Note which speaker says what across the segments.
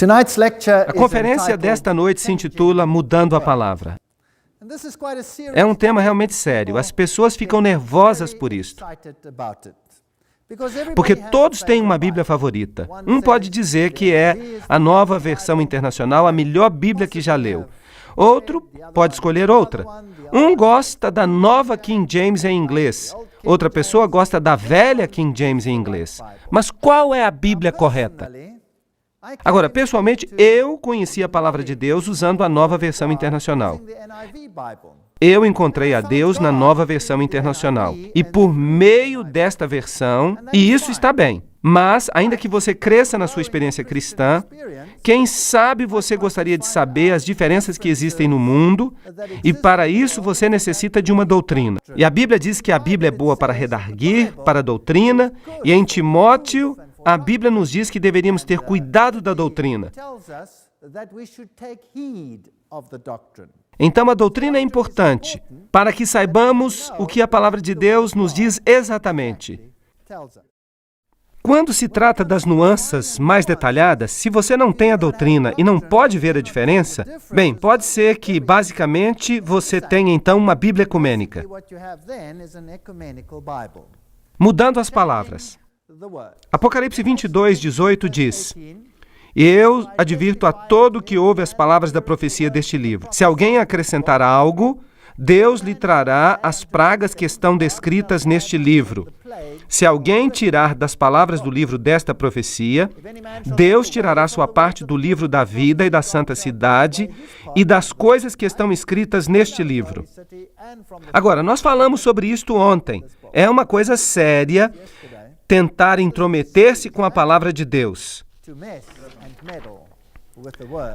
Speaker 1: A conferência desta noite se intitula Mudando a Palavra. É um tema realmente sério. As pessoas ficam nervosas por isto. Porque todos têm uma Bíblia favorita. Um pode dizer que é a Nova Versão Internacional, a melhor Bíblia que já leu. Outro pode escolher outra. Um gosta da Nova King James em inglês. Outra pessoa gosta da velha King James em inglês. Mas qual é a Bíblia correta? Agora, pessoalmente, eu conheci a Palavra de Deus usando a Nova Versão Internacional. Eu encontrei a Deus na Nova Versão Internacional. E por meio desta versão, e isso está bem. Mas, ainda que você cresça na sua experiência cristã, quem sabe você gostaria de saber as diferenças que existem no mundo, e para isso você necessita de uma doutrina. E a Bíblia diz que a Bíblia é boa para redarguir, para a doutrina, e em Timóteo, a Bíblia nos diz que deveríamos ter cuidado da doutrina. Então, a doutrina é importante para que saibamos o que a Palavra de Deus nos diz exatamente. Quando se trata das nuances mais detalhadas, se você não tem a doutrina e não pode ver a diferença, bem, pode ser que, basicamente, você tenha, então, uma Bíblia ecumênica. Mudando as palavras. Apocalipse 22:18 diz: "E eu advirto a todo que ouve as palavras da profecia deste livro. Se alguém acrescentar algo, Deus lhe trará as pragas que estão descritas neste livro. Se alguém tirar das palavras do livro desta profecia, Deus tirará sua parte do livro da vida e da santa cidade e das coisas que estão escritas neste livro." Agora, nós falamos sobre isto ontem. É uma coisa séria tentar intrometer-se com a palavra de Deus.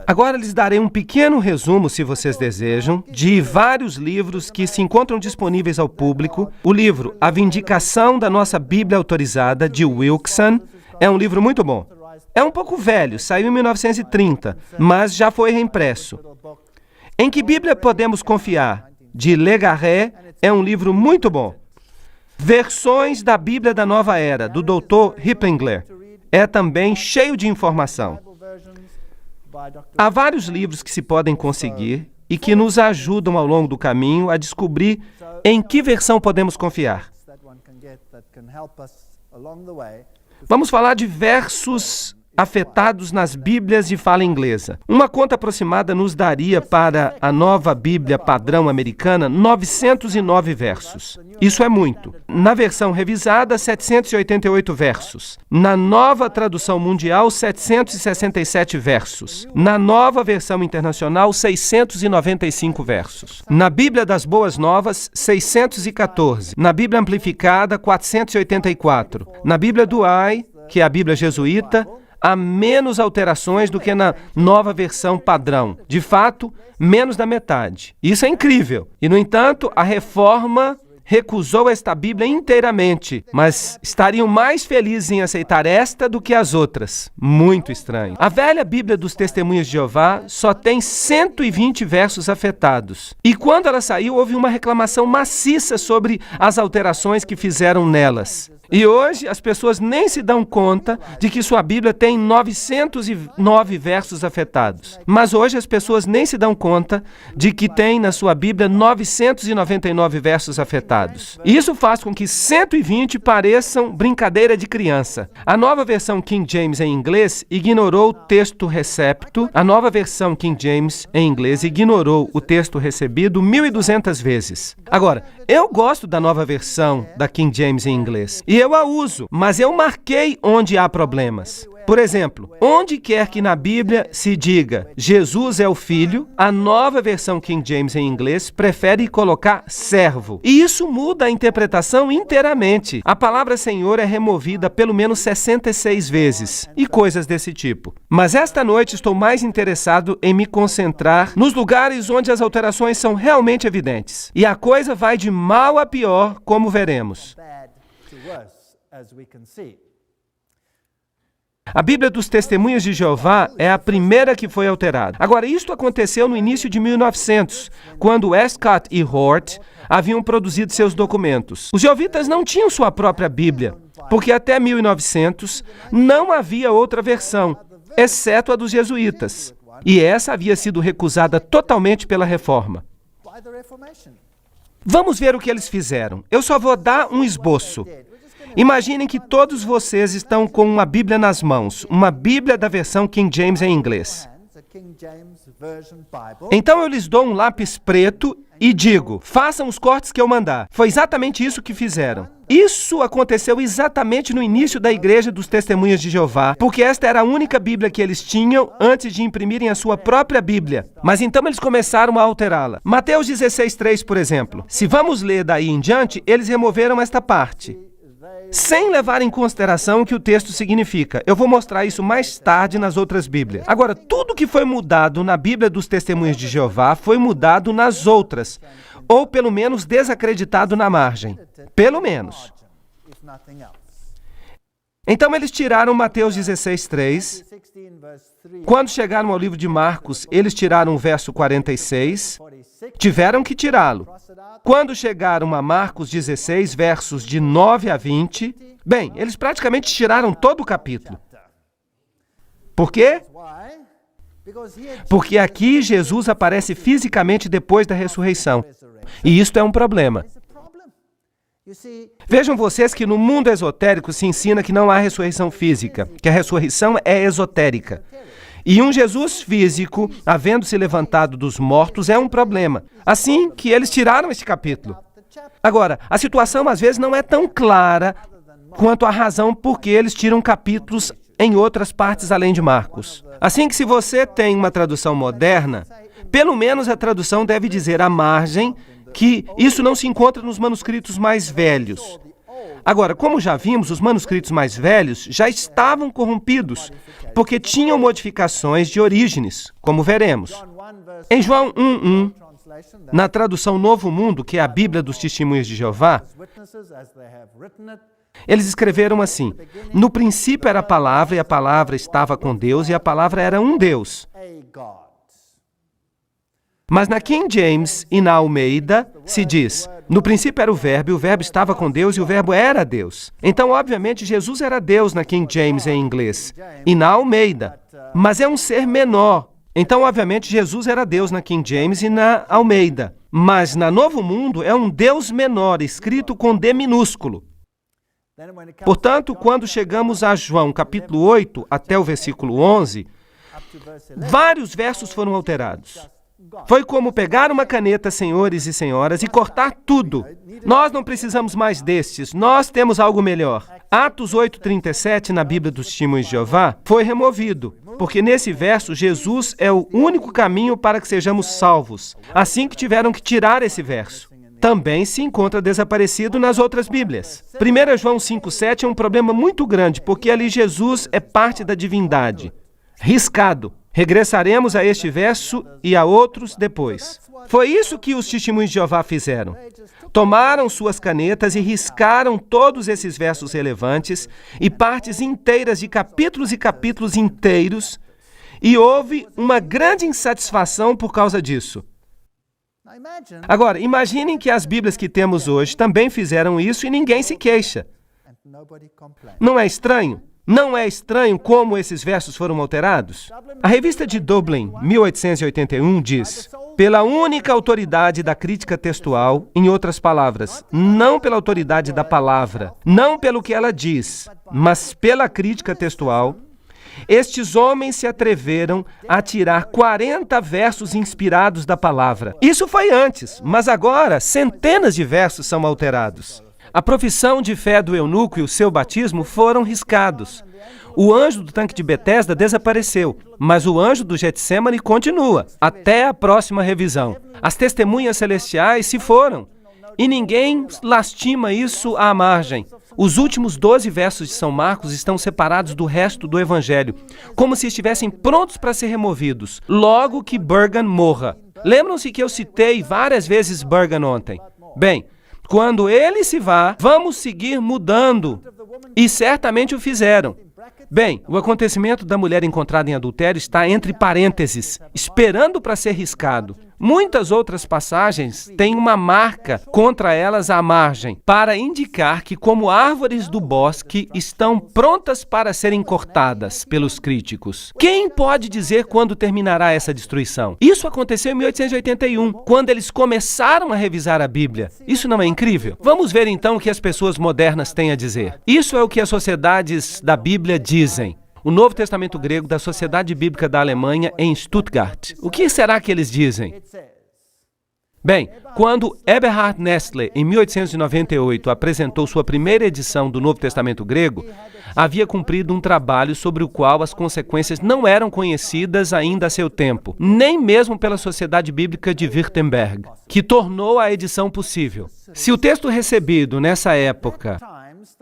Speaker 1: Agora lhes darei um pequeno resumo, se vocês desejam, de vários livros que se encontram disponíveis ao público. O livro A Vindicação da Nossa Bíblia Autorizada, de Wilkeson, é um livro muito bom. É um pouco velho, saiu em 1930, mas já foi reimpresso. Em que Bíblia Podemos Confiar, de Legarré, é um livro muito bom. Versões da Bíblia da Nova Era, do Dr. Rippengler, é também cheio de informação. Há vários livros que se podem conseguir e que nos ajudam ao longo do caminho a descobrir em que versão podemos confiar. Vamos falar de versos afetados nas Bíblias de fala inglesa. Uma conta aproximada nos daria para a nova Bíblia padrão americana 909 versos. Isso é muito. Na versão revisada, 788 versos. Na nova tradução mundial, 767 versos. Na nova versão internacional, 695 versos. Na Bíblia das Boas Novas, 614. Na Bíblia amplificada, 484. Na Bíblia Douay, que é a Bíblia jesuíta, há menos alterações do que na nova versão padrão. De fato, menos da metade. Isso é incrível. E, no entanto, a Reforma recusou esta Bíblia inteiramente, mas estariam mais felizes em aceitar esta do que as outras. Muito estranho. A velha Bíblia dos Testemunhas de Jeová só tem 120 versos afetados. E quando ela saiu, houve uma reclamação maciça sobre as alterações que fizeram nelas. E hoje as pessoas nem se dão conta de que sua Bíblia tem 909 versos afetados. Mas hoje as pessoas nem se dão conta de que tem na sua Bíblia 999 versos afetados. E isso faz com que 120 pareçam brincadeira de criança. A nova versão King James em inglês ignorou o texto recepto. A nova versão King James em inglês ignorou o texto recebido 1.200 vezes. Agora, eu gosto da nova versão da King James em inglês. E eu a uso, mas eu marquei onde há problemas. Por exemplo, onde quer que na Bíblia se diga Jesus é o Filho, a nova versão King James em inglês prefere colocar servo. E isso muda a interpretação inteiramente. A palavra Senhor é removida pelo menos 66 vezes e coisas desse tipo. Mas esta noite estou mais interessado em me concentrar nos lugares onde as alterações são realmente evidentes. E a coisa vai de mal a pior, como veremos. A Bíblia dos Testemunhas de Jeová é a primeira que foi alterada. Agora, isto aconteceu no início de 1900, quando Westcott e Hort haviam produzido seus documentos. Os jeovitas não tinham sua própria Bíblia, porque até 1900 não havia outra versão. exceto a dos jesuítas. E essa havia sido recusada totalmente pela Reforma. Vamos ver o que eles fizeram. Eu só vou dar um esboço. Imaginem que todos vocês estão com uma Bíblia nas mãos, uma Bíblia da versão King James em inglês. Então eu lhes dou um lápis preto e digo, façam os cortes que eu mandar. Foi exatamente isso que fizeram. Isso aconteceu exatamente no início da Igreja dos Testemunhas de Jeová, porque esta era a única Bíblia que eles tinham antes de imprimirem a sua própria Bíblia. Mas então eles começaram a alterá-la. Mateus 16:3, por exemplo. Se vamos ler daí em diante, eles removeram esta parte, sem levar em consideração o que o texto significa. Eu vou mostrar isso mais tarde nas outras Bíblias. Agora, tudo que foi mudado na Bíblia dos Testemunhos de Jeová foi mudado nas outras, ou pelo menos desacreditado na margem. Pelo menos. Então eles tiraram Mateus 16:3. Quando chegaram ao livro de Marcos, eles tiraram o verso 46. Tiveram que tirá-lo. Quando chegaram a Marcos 16, versos de 9 a 20, bem, eles praticamente tiraram todo o capítulo. Por quê? Porque aqui Jesus aparece fisicamente depois da ressurreição. E isto é um problema. Vejam vocês que no mundo esotérico se ensina que não há ressurreição física, que a ressurreição é esotérica. E um Jesus físico, havendo se levantado dos mortos, é um problema. Assim que eles tiraram este capítulo. Agora, a situação às vezes não é tão clara quanto a razão por que eles tiram capítulos em outras partes além de Marcos. Assim que se você tem uma tradução moderna, pelo menos a tradução deve dizer à margem que isso não se encontra nos manuscritos mais velhos. Agora, como já vimos, os manuscritos mais velhos já estavam corrompidos, porque tinham modificações de Orígenes, como veremos. Em João 1:1, na tradução Novo Mundo, que é a Bíblia dos Testemunhos de Jeová, eles escreveram assim: no princípio era a palavra, e a palavra estava com Deus, e a palavra era um Deus. Mas na King James e na Almeida se diz, no princípio era o verbo, e o verbo estava com Deus, e o verbo era Deus. Então, obviamente, Jesus era Deus na King James em inglês, e na Almeida, mas é um ser menor. Então, obviamente, Jesus era Deus na King James e na Almeida, mas na Novo Mundo é um Deus menor, escrito com D minúsculo. Portanto, quando chegamos a João capítulo 8 até o versículo 11, vários versos foram alterados. Foi como pegar uma caneta, senhores e senhoras, e cortar tudo. Nós não precisamos mais destes, nós temos algo melhor. Atos 8:37, na Bíblia dos Testemunhos de Jeová, foi removido, porque nesse verso Jesus é o único caminho para que sejamos salvos. Assim que tiveram que tirar esse verso. Também se encontra desaparecido nas outras Bíblias. 1 João 5:7 é um problema muito grande, porque ali Jesus é parte da divindade. Riscado. Regressaremos a este verso e a outros depois. Foi isso que os Testemunhos de Jeová fizeram. Tomaram suas canetas e riscaram todos esses versos relevantes e partes inteiras de capítulos e capítulos inteiros, e houve uma grande insatisfação por causa disso. Agora, imaginem que as Bíblias que temos hoje também fizeram isso e ninguém se queixa. Não é estranho? Não é estranho como esses versos foram alterados? A revista de Dublin, 1881, diz: pela única autoridade da crítica textual, em outras palavras, não pela autoridade da palavra, não pelo que ela diz, mas pela crítica textual, estes homens se atreveram a tirar 40 versos inspirados da palavra. Isso foi antes, mas agora centenas de versos são alterados. A profissão de fé do eunuco e o seu batismo foram riscados. O anjo do tanque de Betesda desapareceu, mas o anjo do Getsêmani continua, até a próxima revisão. As testemunhas celestiais se foram, e ninguém lastima isso à margem. Os últimos 12 versos de São Marcos estão separados do resto do Evangelho, como se estivessem prontos para ser removidos, logo que Burgon morra. Lembram-se que eu citei várias vezes Burgon ontem? Bem, quando ele se vá, vamos seguir mudando. E certamente o fizeram. Bem, o acontecimento da mulher encontrada em adultério está entre parênteses, esperando para ser riscado. Muitas outras passagens têm uma marca contra elas à margem, para indicar que, como árvores do bosque, estão prontas para serem cortadas pelos críticos. Quem pode dizer quando terminará essa destruição? Isso aconteceu em 1881, quando eles começaram a revisar a Bíblia. Isso não é incrível? Vamos ver então o que as pessoas modernas têm a dizer. Isso é o que as sociedades da Bíblia dizem. O Novo Testamento grego da Sociedade Bíblica da Alemanha em Stuttgart. O que será que eles dizem? Bem, quando Eberhard Nestle, em 1898, apresentou sua primeira edição do Novo Testamento grego, havia cumprido um trabalho sobre o qual as consequências não eram conhecidas ainda a seu tempo, nem mesmo pela Sociedade Bíblica de Wittenberg, que tornou a edição possível. Se o texto recebido nessa época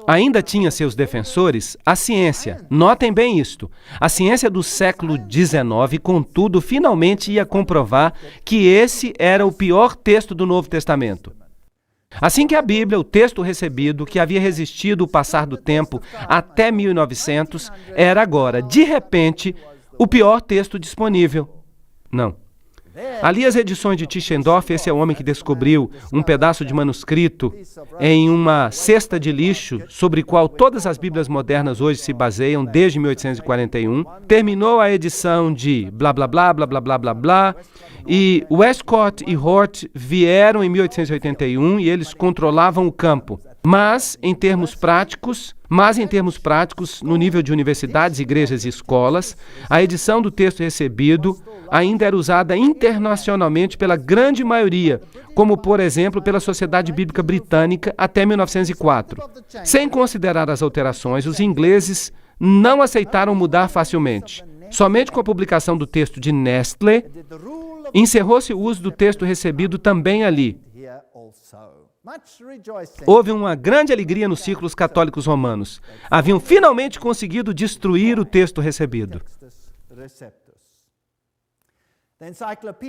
Speaker 1: ainda tinha seus defensores, a ciência, notem bem isto, a ciência do século XIX, contudo, finalmente ia comprovar que esse era o pior texto do Novo Testamento. Assim que a Bíblia, o texto recebido, que havia resistido o passar do tempo até 1900, era agora, de repente, o pior texto disponível. Não. Ali as edições de Tischendorf, esse é o homem que descobriu um pedaço de manuscrito em uma cesta de lixo sobre qual todas as Bíblias modernas hoje se baseiam desde 1841. Terminou a edição de blá blá blá blá blá blá blá blá e Westcott e Hort vieram em 1881 e eles controlavam o campo. Mas em termos práticos, no nível de universidades, igrejas e escolas, a edição do texto recebido ainda era usada internacionalmente pela grande maioria, como, por exemplo, pela Sociedade Bíblica Britânica até 1904. Sem considerar as alterações, os ingleses não aceitaram mudar facilmente. Somente com a publicação do texto de Nestle, encerrou-se o uso do texto recebido também ali. Houve uma grande alegria nos círculos católicos romanos. Haviam finalmente conseguido destruir o texto recebido.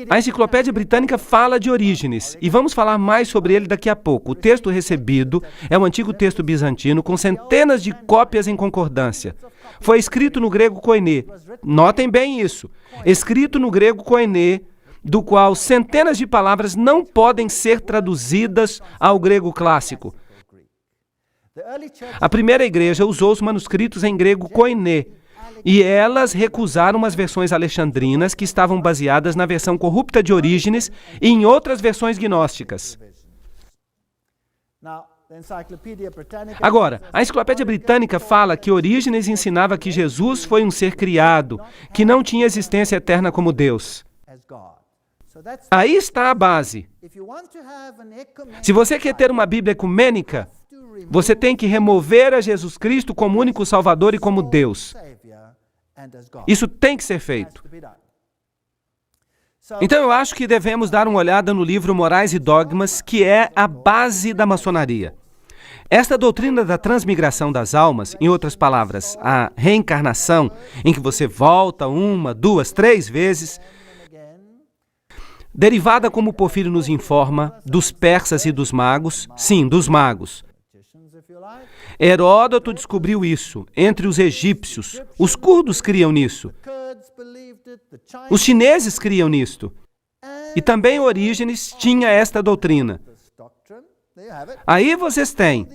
Speaker 1: A Enciclopédia Britânica fala de Orígenes, e vamos falar mais sobre ele daqui a pouco. O texto recebido é um antigo texto bizantino com centenas de cópias em concordância. Foi escrito no grego koiné. Notem bem isso. Escrito no grego koiné, do qual centenas de palavras não podem ser traduzidas ao grego clássico. A primeira igreja usou os manuscritos em grego koiné, e elas recusaram as versões alexandrinas que estavam baseadas na versão corrupta de Orígenes e em outras versões gnósticas. Agora, a Enciclopédia Britânica fala que Orígenes ensinava que Jesus foi um ser criado, que não tinha existência eterna como Deus. Aí está a base. Se você quer ter uma Bíblia ecumênica, você tem que remover a Jesus Cristo como único Salvador e como Deus. Isso tem que ser feito. Então eu acho que devemos dar uma olhada no livro Morais e Dogmas, que é a base da maçonaria. Esta doutrina da transmigração das almas, em outras palavras, a reencarnação, em que você volta 1, 2, 3 vezes, derivada, como Porfírio nos informa, dos persas e dos magos, sim, dos magos. Heródoto descobriu isso entre os egípcios. Os curdos criam nisso. Os chineses criam nisto. E também Orígenes tinha esta doutrina. Aí vocês têm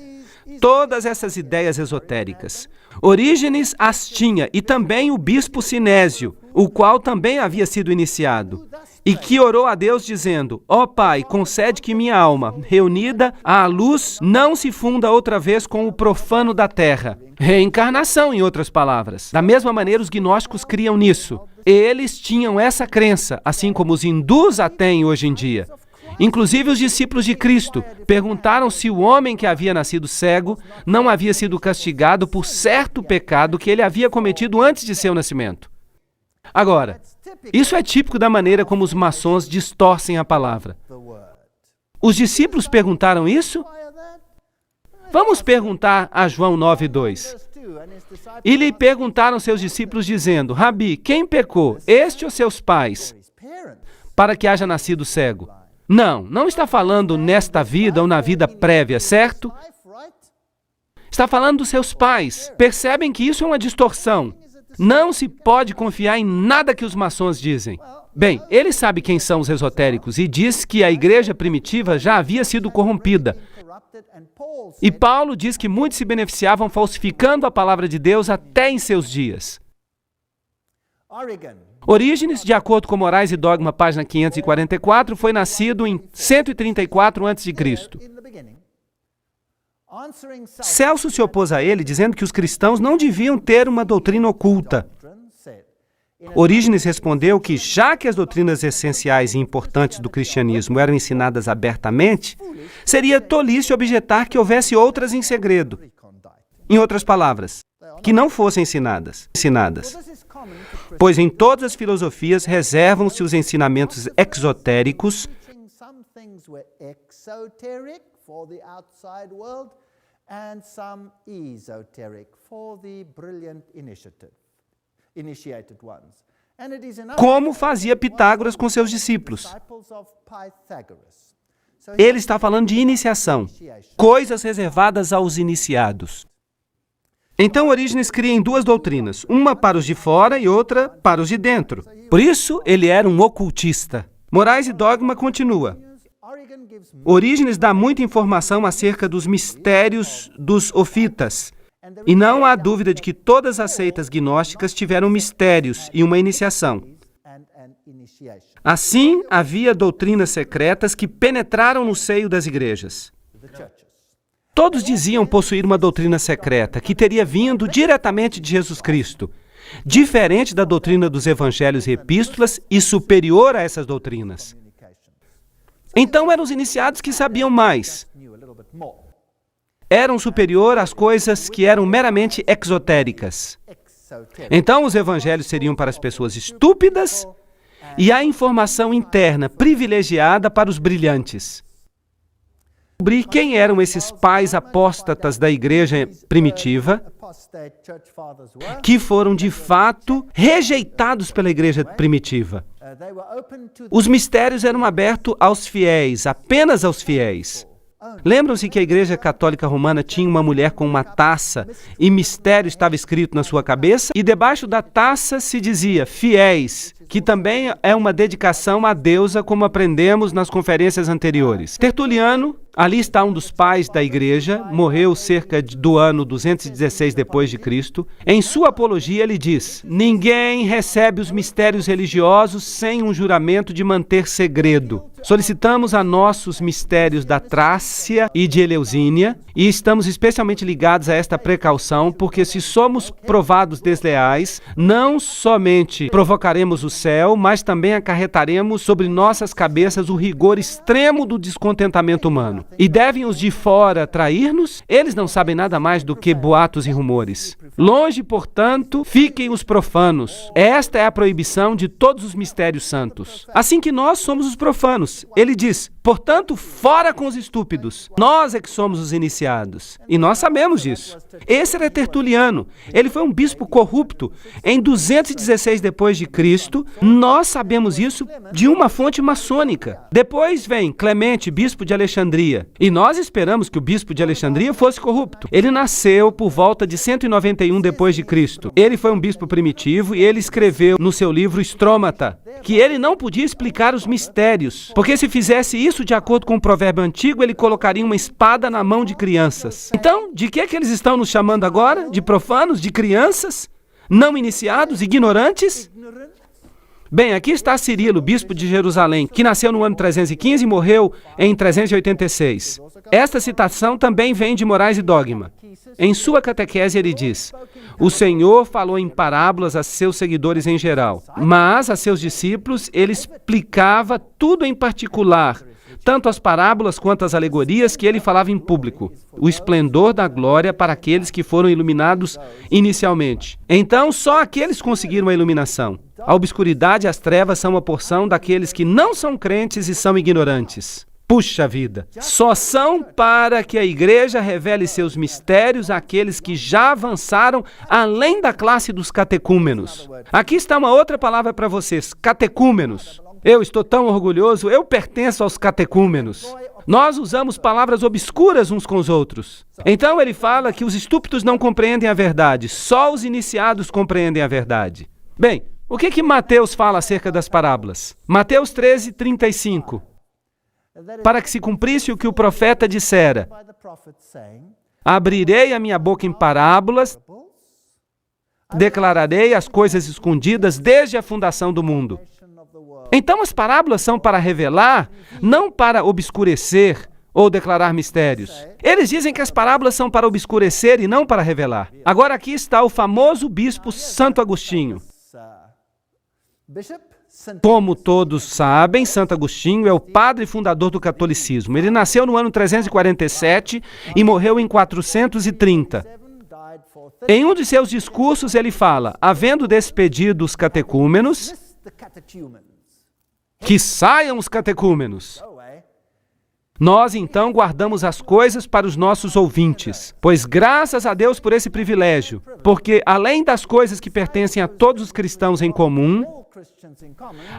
Speaker 1: todas essas ideias esotéricas. Orígenes as tinha, e também o bispo Sinésio, o qual também havia sido iniciado, e que orou a Deus dizendo: ó Pai, concede que minha alma, reunida à luz, não se funda outra vez com o profano da terra. Reencarnação, em outras palavras. Da mesma maneira, os gnósticos criam nisso. Eles tinham essa crença, assim como os hindus a têm hoje em dia. Inclusive os discípulos de Cristo perguntaram se o homem que havia nascido cego não havia sido castigado por certo pecado que ele havia cometido antes de seu nascimento. Agora, isso é típico da maneira como os maçons distorcem a palavra. Os discípulos perguntaram isso? Vamos perguntar a João 9:2. E lhe perguntaram seus discípulos dizendo: Rabi, quem pecou, este ou seus pais, para que haja nascido cego? Não está falando nesta vida ou na vida prévia, certo? Está falando dos seus pais. Percebem que isso é uma distorção. Não se pode confiar em nada que os maçons dizem. Bem, ele sabe quem são os esotéricos e diz que a igreja primitiva já havia sido corrompida. E Paulo diz que muitos se beneficiavam falsificando a palavra de Deus até em seus dias. Orígenes, de acordo com Morais e Dogma, página 544, foi nascido em 134 a.C. Celso se opôs a ele, dizendo que os cristãos não deviam ter uma doutrina oculta. Orígenes respondeu que, já que as doutrinas essenciais e importantes do cristianismo eram ensinadas abertamente, seria tolice objetar que houvesse outras em segredo. Em outras palavras, que não fossem ensinadas. Pois em todas as filosofias reservam-se os ensinamentos exotéricos como fazia Pitágoras com seus discípulos. Ele está falando de iniciação, coisas reservadas aos iniciados. Então, Orígenes cria em duas doutrinas, uma para os de fora e outra para os de dentro. Por isso, ele era um ocultista. Morais e Dogma continua. Orígenes dá muita informação acerca dos mistérios dos ofitas. E não há dúvida de que todas as seitas gnósticas tiveram mistérios e uma iniciação. Assim, havia doutrinas secretas que penetraram no seio das igrejas. Todos diziam possuir uma doutrina secreta, que teria vindo diretamente de Jesus Cristo, diferente da doutrina dos evangelhos e epístolas e superior a essas doutrinas. Então eram os iniciados que sabiam mais. Eram superior às coisas que eram meramente exotéricas. Então os evangelhos seriam para as pessoas estúpidas e a informação interna privilegiada para os brilhantes. Descobrir quem eram esses pais apóstatas da igreja primitiva, que foram de fato rejeitados pela igreja primitiva. Os mistérios eram abertos aos fiéis, apenas aos fiéis. Lembram-se que a Igreja Católica Romana tinha uma mulher com uma taça e mistério estava escrito na sua cabeça? E debaixo da taça se dizia fiéis, que também é uma dedicação à deusa, como aprendemos nas conferências anteriores. Tertuliano, ali está um dos pais da igreja, morreu cerca do ano 216 depois de Cristo. Em sua apologia ele diz: ninguém recebe os mistérios religiosos sem um juramento de manter segredo. Solicitamos a nossos mistérios da Trácia e de Eleusínia e estamos especialmente ligados a esta precaução, porque se somos provados desleais, não somente provocaremos o céu, mas também acarretaremos sobre nossas cabeças o rigor extremo do descontentamento humano. E devem os de fora trair-nos? Eles não sabem nada mais do que boatos e rumores. Longe, portanto, fiquem os profanos. Esta é a proibição de todos os mistérios santos. Assim que nós somos os profanos. Ele diz, portanto, fora com os estúpidos. Nós é que somos os iniciados. E nós sabemos disso. Esse era Tertuliano. Ele foi um bispo corrupto. Em 216 depois de Cristo, nós sabemos isso de uma fonte maçônica. Depois vem Clemente, bispo de Alexandria. E nós esperamos que o bispo de Alexandria fosse corrupto. Ele nasceu por volta de 191 depois de Cristo. Ele foi um bispo primitivo e ele escreveu no seu livro Stromata que ele não podia explicar os mistérios, porque se fizesse isso de acordo com o provérbio antigo, ele colocaria uma espada na mão de crianças. Então, de que eles estão nos chamando agora? De profanos? De crianças? Não iniciados? Ignorantes? Bem, aqui está Cirilo, bispo de Jerusalém, que nasceu no ano 315 e morreu em 386. Esta citação também vem de Morais e Dogma. Em sua catequese ele diz: o Senhor falou em parábolas a seus seguidores em geral, mas a seus discípulos ele explicava tudo em particular, tanto as parábolas quanto as alegorias que ele falava em público. O esplendor da glória para aqueles que foram iluminados inicialmente. Então, só aqueles conseguiram a iluminação. A obscuridade e as trevas são uma porção daqueles que não são crentes e são ignorantes. Puxa vida! Só são para que a igreja revele seus mistérios àqueles que já avançaram além da classe dos catecúmenos. Aqui está uma outra palavra para vocês, catecúmenos. Eu estou tão orgulhoso, eu pertenço aos catecúmenos. Nós usamos palavras obscuras uns com os outros. Então ele fala que os estúpidos não compreendem a verdade, só os iniciados compreendem a verdade. Bem, o que Mateus fala acerca das parábolas? Mateus 13:35. Para que se cumprisse o que o profeta dissera: abrirei a minha boca em parábolas, declararei as coisas escondidas desde a fundação do mundo. Então as parábolas são para revelar, não para obscurecer ou declarar mistérios. Eles dizem que as parábolas são para obscurecer e não para revelar. Agora aqui está o famoso bispo Santo Agostinho. Como todos sabem, Santo Agostinho é o padre fundador do catolicismo. Ele nasceu no ano 347 e morreu em 430. Em um de seus discursos ele fala: havendo despedido os catecúmenos, que saiam os catecúmenos. Nós, então, guardamos as coisas para os nossos ouvintes, pois graças a Deus por esse privilégio, porque além das coisas que pertencem a todos os cristãos em comum,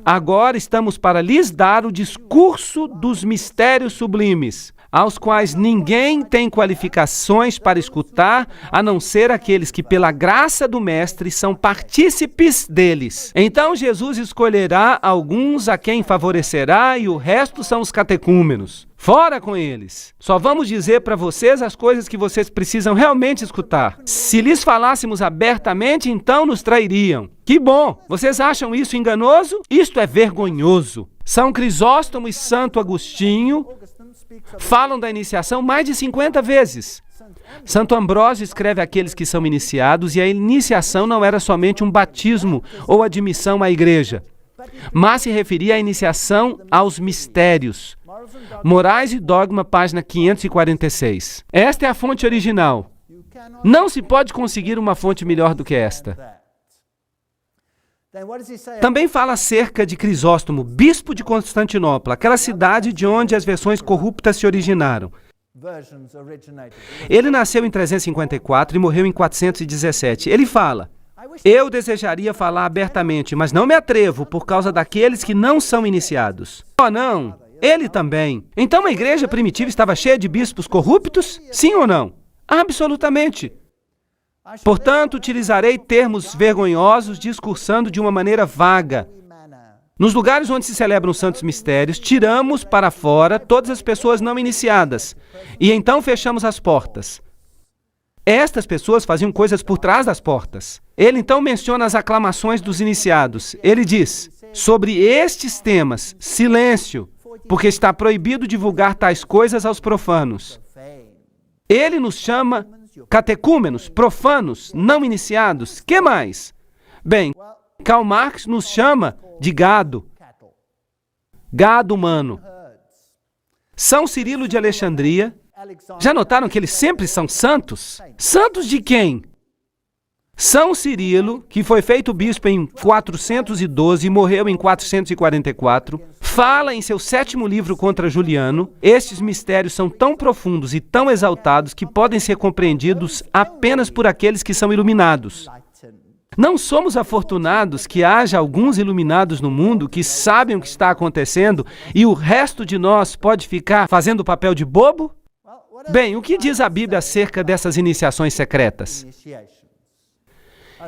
Speaker 1: agora estamos para lhes dar o discurso dos mistérios sublimes, aos quais ninguém tem qualificações para escutar, a não ser aqueles que, pela graça do Mestre, são partícipes deles. Então Jesus escolherá alguns a quem favorecerá, e o resto são os catecúmenos. Fora com eles! Só vamos dizer para vocês as coisas que vocês precisam realmente escutar. Se lhes falássemos abertamente, então nos trairiam. Que bom! Vocês acham isso enganoso? Isto é vergonhoso. São Crisóstomo e Santo Agostinho falam da iniciação mais de 50 vezes. Santo Ambrósio escreve aqueles que são iniciados, e a iniciação não era somente um batismo ou admissão à igreja, mas se referia à iniciação aos mistérios. Morais e Dogma, página 546. Esta é a fonte original. Não se pode conseguir uma fonte melhor do que esta. Também fala acerca de Crisóstomo, bispo de Constantinopla, aquela cidade de onde as versões corruptas se originaram. Ele nasceu em 354 e morreu em 417. Ele fala: eu desejaria falar abertamente, mas não me atrevo por causa daqueles que não são iniciados. Oh, não! Ele também. Então a igreja primitiva estava cheia de bispos corruptos? Sim ou não? Absolutamente. Portanto, utilizarei termos vergonhosos discursando de uma maneira vaga. Nos lugares onde se celebram os santos mistérios, tiramos para fora todas as pessoas não iniciadas e então fechamos as portas. Estas pessoas faziam coisas por trás das portas. Ele então menciona as aclamações dos iniciados. Ele diz: sobre estes temas, silêncio, porque está proibido divulgar tais coisas aos profanos. Ele nos chama catecúmenos, profanos, não iniciados. Que mais? Bem, Karl Marx nos chama de gado. Gado humano. São Cirilo de Alexandria. Já notaram que eles sempre são santos? Santos de quem? São Cirilo, que foi feito bispo em 412 e morreu em 444, fala em seu 7º livro contra Juliano: estes mistérios são tão profundos e tão exaltados que podem ser compreendidos apenas por aqueles que são iluminados. Não somos afortunados que haja alguns iluminados no mundo que sabem o que está acontecendo e o resto de nós pode ficar fazendo o papel de bobo? Bem, o que diz a Bíblia acerca dessas iniciações secretas?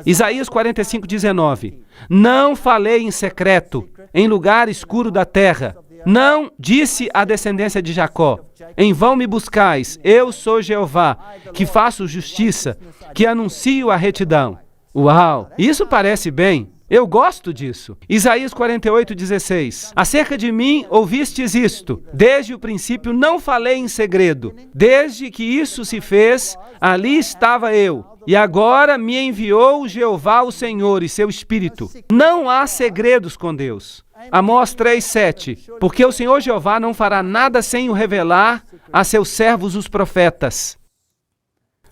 Speaker 1: Isaías 45:19. Não falei em secreto, em lugar escuro da terra. Não disse à descendência de Jacó: em vão me buscais, eu sou Jeová, que faço justiça, que anuncio a retidão. Uau, isso parece bem. Eu gosto disso. Isaías 48:16. Acerca de mim ouvistes isto. Desde o princípio não falei em segredo. Desde que isso se fez, ali estava eu. E agora me enviou Jeová o Senhor e seu Espírito. Não há segredos com Deus. Amós 3:7. Porque o Senhor Jeová não fará nada sem o revelar a seus servos os profetas.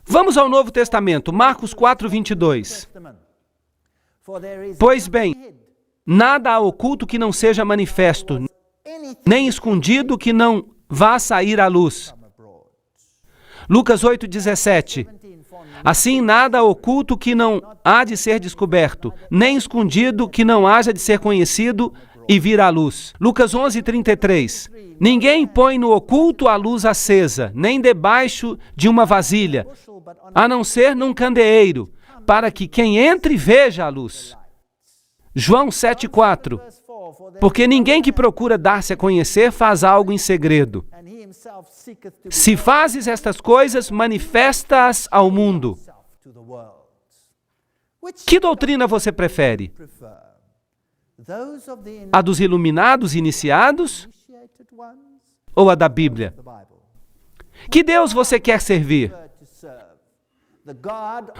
Speaker 1: Vamos ao Novo Testamento, Marcos 4:22. Pois bem, nada há oculto que não seja manifesto, nem escondido que não vá sair à luz. Lucas 8:17. Assim, nada oculto que não há de ser descoberto, nem escondido que não haja de ser conhecido e vir à luz. Lucas 11:33. Ninguém põe no oculto a luz acesa, nem debaixo de uma vasilha, a não ser num candeeiro, para que quem entre veja a luz. João 7:4. Porque ninguém que procura dar-se a conhecer faz algo em segredo. Se fazes estas coisas, manifesta-as ao mundo. Que doutrina você prefere? A dos iluminados iniciados ou a da Bíblia? Que Deus você quer servir?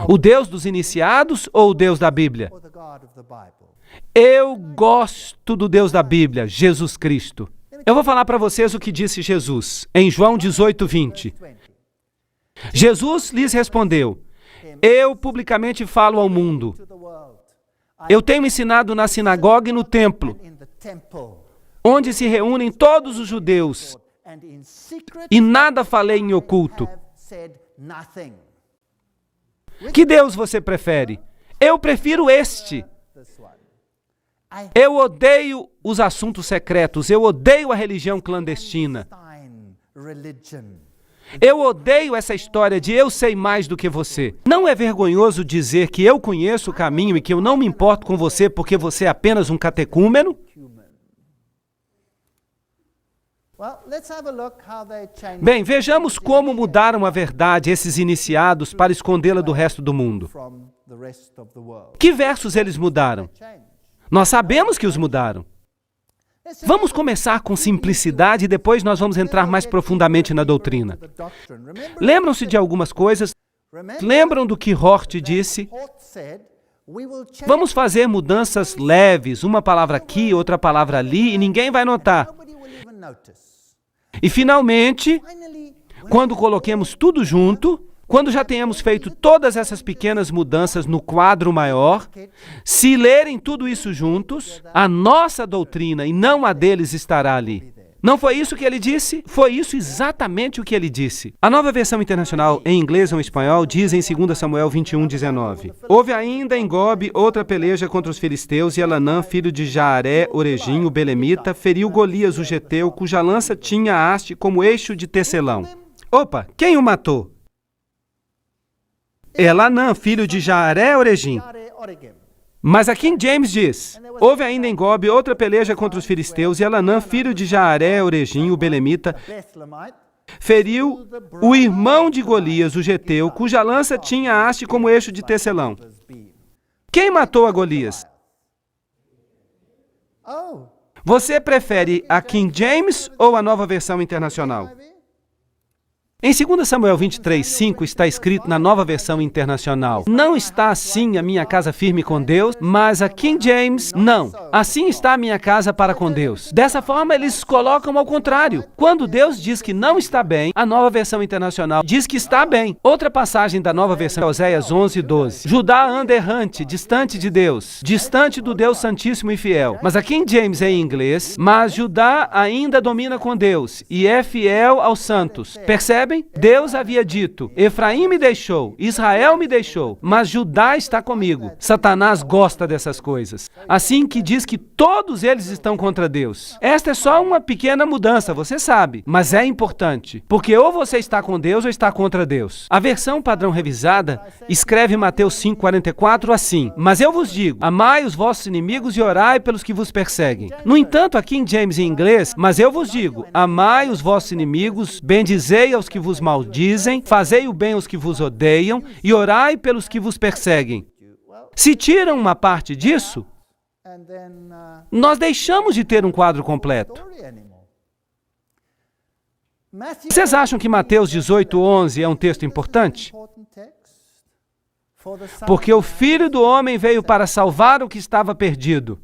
Speaker 1: O Deus dos iniciados ou o Deus da Bíblia? Eu gosto do Deus da Bíblia, Jesus Cristo. Eu vou falar para vocês o que disse Jesus, em João 18:20. Jesus lhes respondeu: eu publicamente falo ao mundo. Eu tenho ensinado na sinagoga e no templo, onde se reúnem todos os judeus, e nada falei em oculto. Que Deus você prefere? Eu prefiro este. Eu odeio os assuntos secretos, eu odeio a religião clandestina. Eu odeio essa história de eu sei mais do que você. Não é vergonhoso dizer que eu conheço o caminho e que eu não me importo com você porque você é apenas um catecúmeno? Bem, vejamos como mudaram a verdade esses iniciados para escondê-la do resto do mundo. Que versos eles mudaram? Nós sabemos que os mudaram. Vamos começar com simplicidade e depois nós vamos entrar mais profundamente na doutrina. Lembram-se de algumas coisas? Lembram do que Hort disse? Vamos fazer mudanças leves, uma palavra aqui, outra palavra ali, e ninguém vai notar. E finalmente, quando coloquemos tudo junto, quando já tenhamos feito todas essas pequenas mudanças no quadro maior, se lerem tudo isso juntos, a nossa doutrina e não a deles estará ali. Não foi isso que ele disse? Foi isso exatamente o que ele disse. A Nova Versão Internacional, em inglês ou em espanhol, diz em 2 Samuel 21:19. Houve ainda em Gobe outra peleja contra os filisteus, e Elanã, filho de Jaaré, Oregim, o belemita, feriu Golias, o geteu, cuja lança tinha haste como eixo de tecelão. Opa, quem o matou? Elanã, filho de Jaaré, Oregim. Mas a King James diz: houve ainda em Gobe outra peleja contra os filisteus, e Elanã, filho de Jaaré, Oregim, o belemita, feriu o irmão de Golias, o geteu, cuja lança tinha haste como eixo de tecelão. Quem matou a Golias? Você prefere a King James ou a Nova Versão Internacional? Em 2 Samuel 23:5 está escrito na Nova Versão Internacional: não está assim a minha casa firme com Deus, mas a King James, não. Assim está a minha casa para com Deus. Dessa forma, eles colocam ao contrário. Quando Deus diz que não está bem, a Nova Versão Internacional diz que está bem. Outra passagem da Nova Versão é Oséias 11:12. Judá anda errante, distante de Deus, distante do Deus Santíssimo e Fiel. Mas a King James é em inglês: mas Judá ainda domina com Deus e é fiel aos santos. Percebem? Deus havia dito: Efraim me deixou, Israel me deixou, mas Judá está comigo. Satanás gosta dessas coisas. Assim que diz que todos eles estão contra Deus. Esta é só uma pequena mudança, você sabe, mas é importante, porque ou você está com Deus ou está contra Deus. A versão padrão revisada escreve Mateus 5:44 assim: mas eu vos digo, amai os vossos inimigos e orai pelos que vos perseguem. No entanto, a King James em inglês: mas eu vos digo, amai os vossos inimigos, bendizei aos que vos maldizem, fazei o bem aos que vos odeiam e orai pelos que vos perseguem. Se tiram uma parte disso, nós deixamos de ter um quadro completo. Vocês acham que Mateus 18:11 é um texto importante? Porque o Filho do Homem veio para salvar o que estava perdido.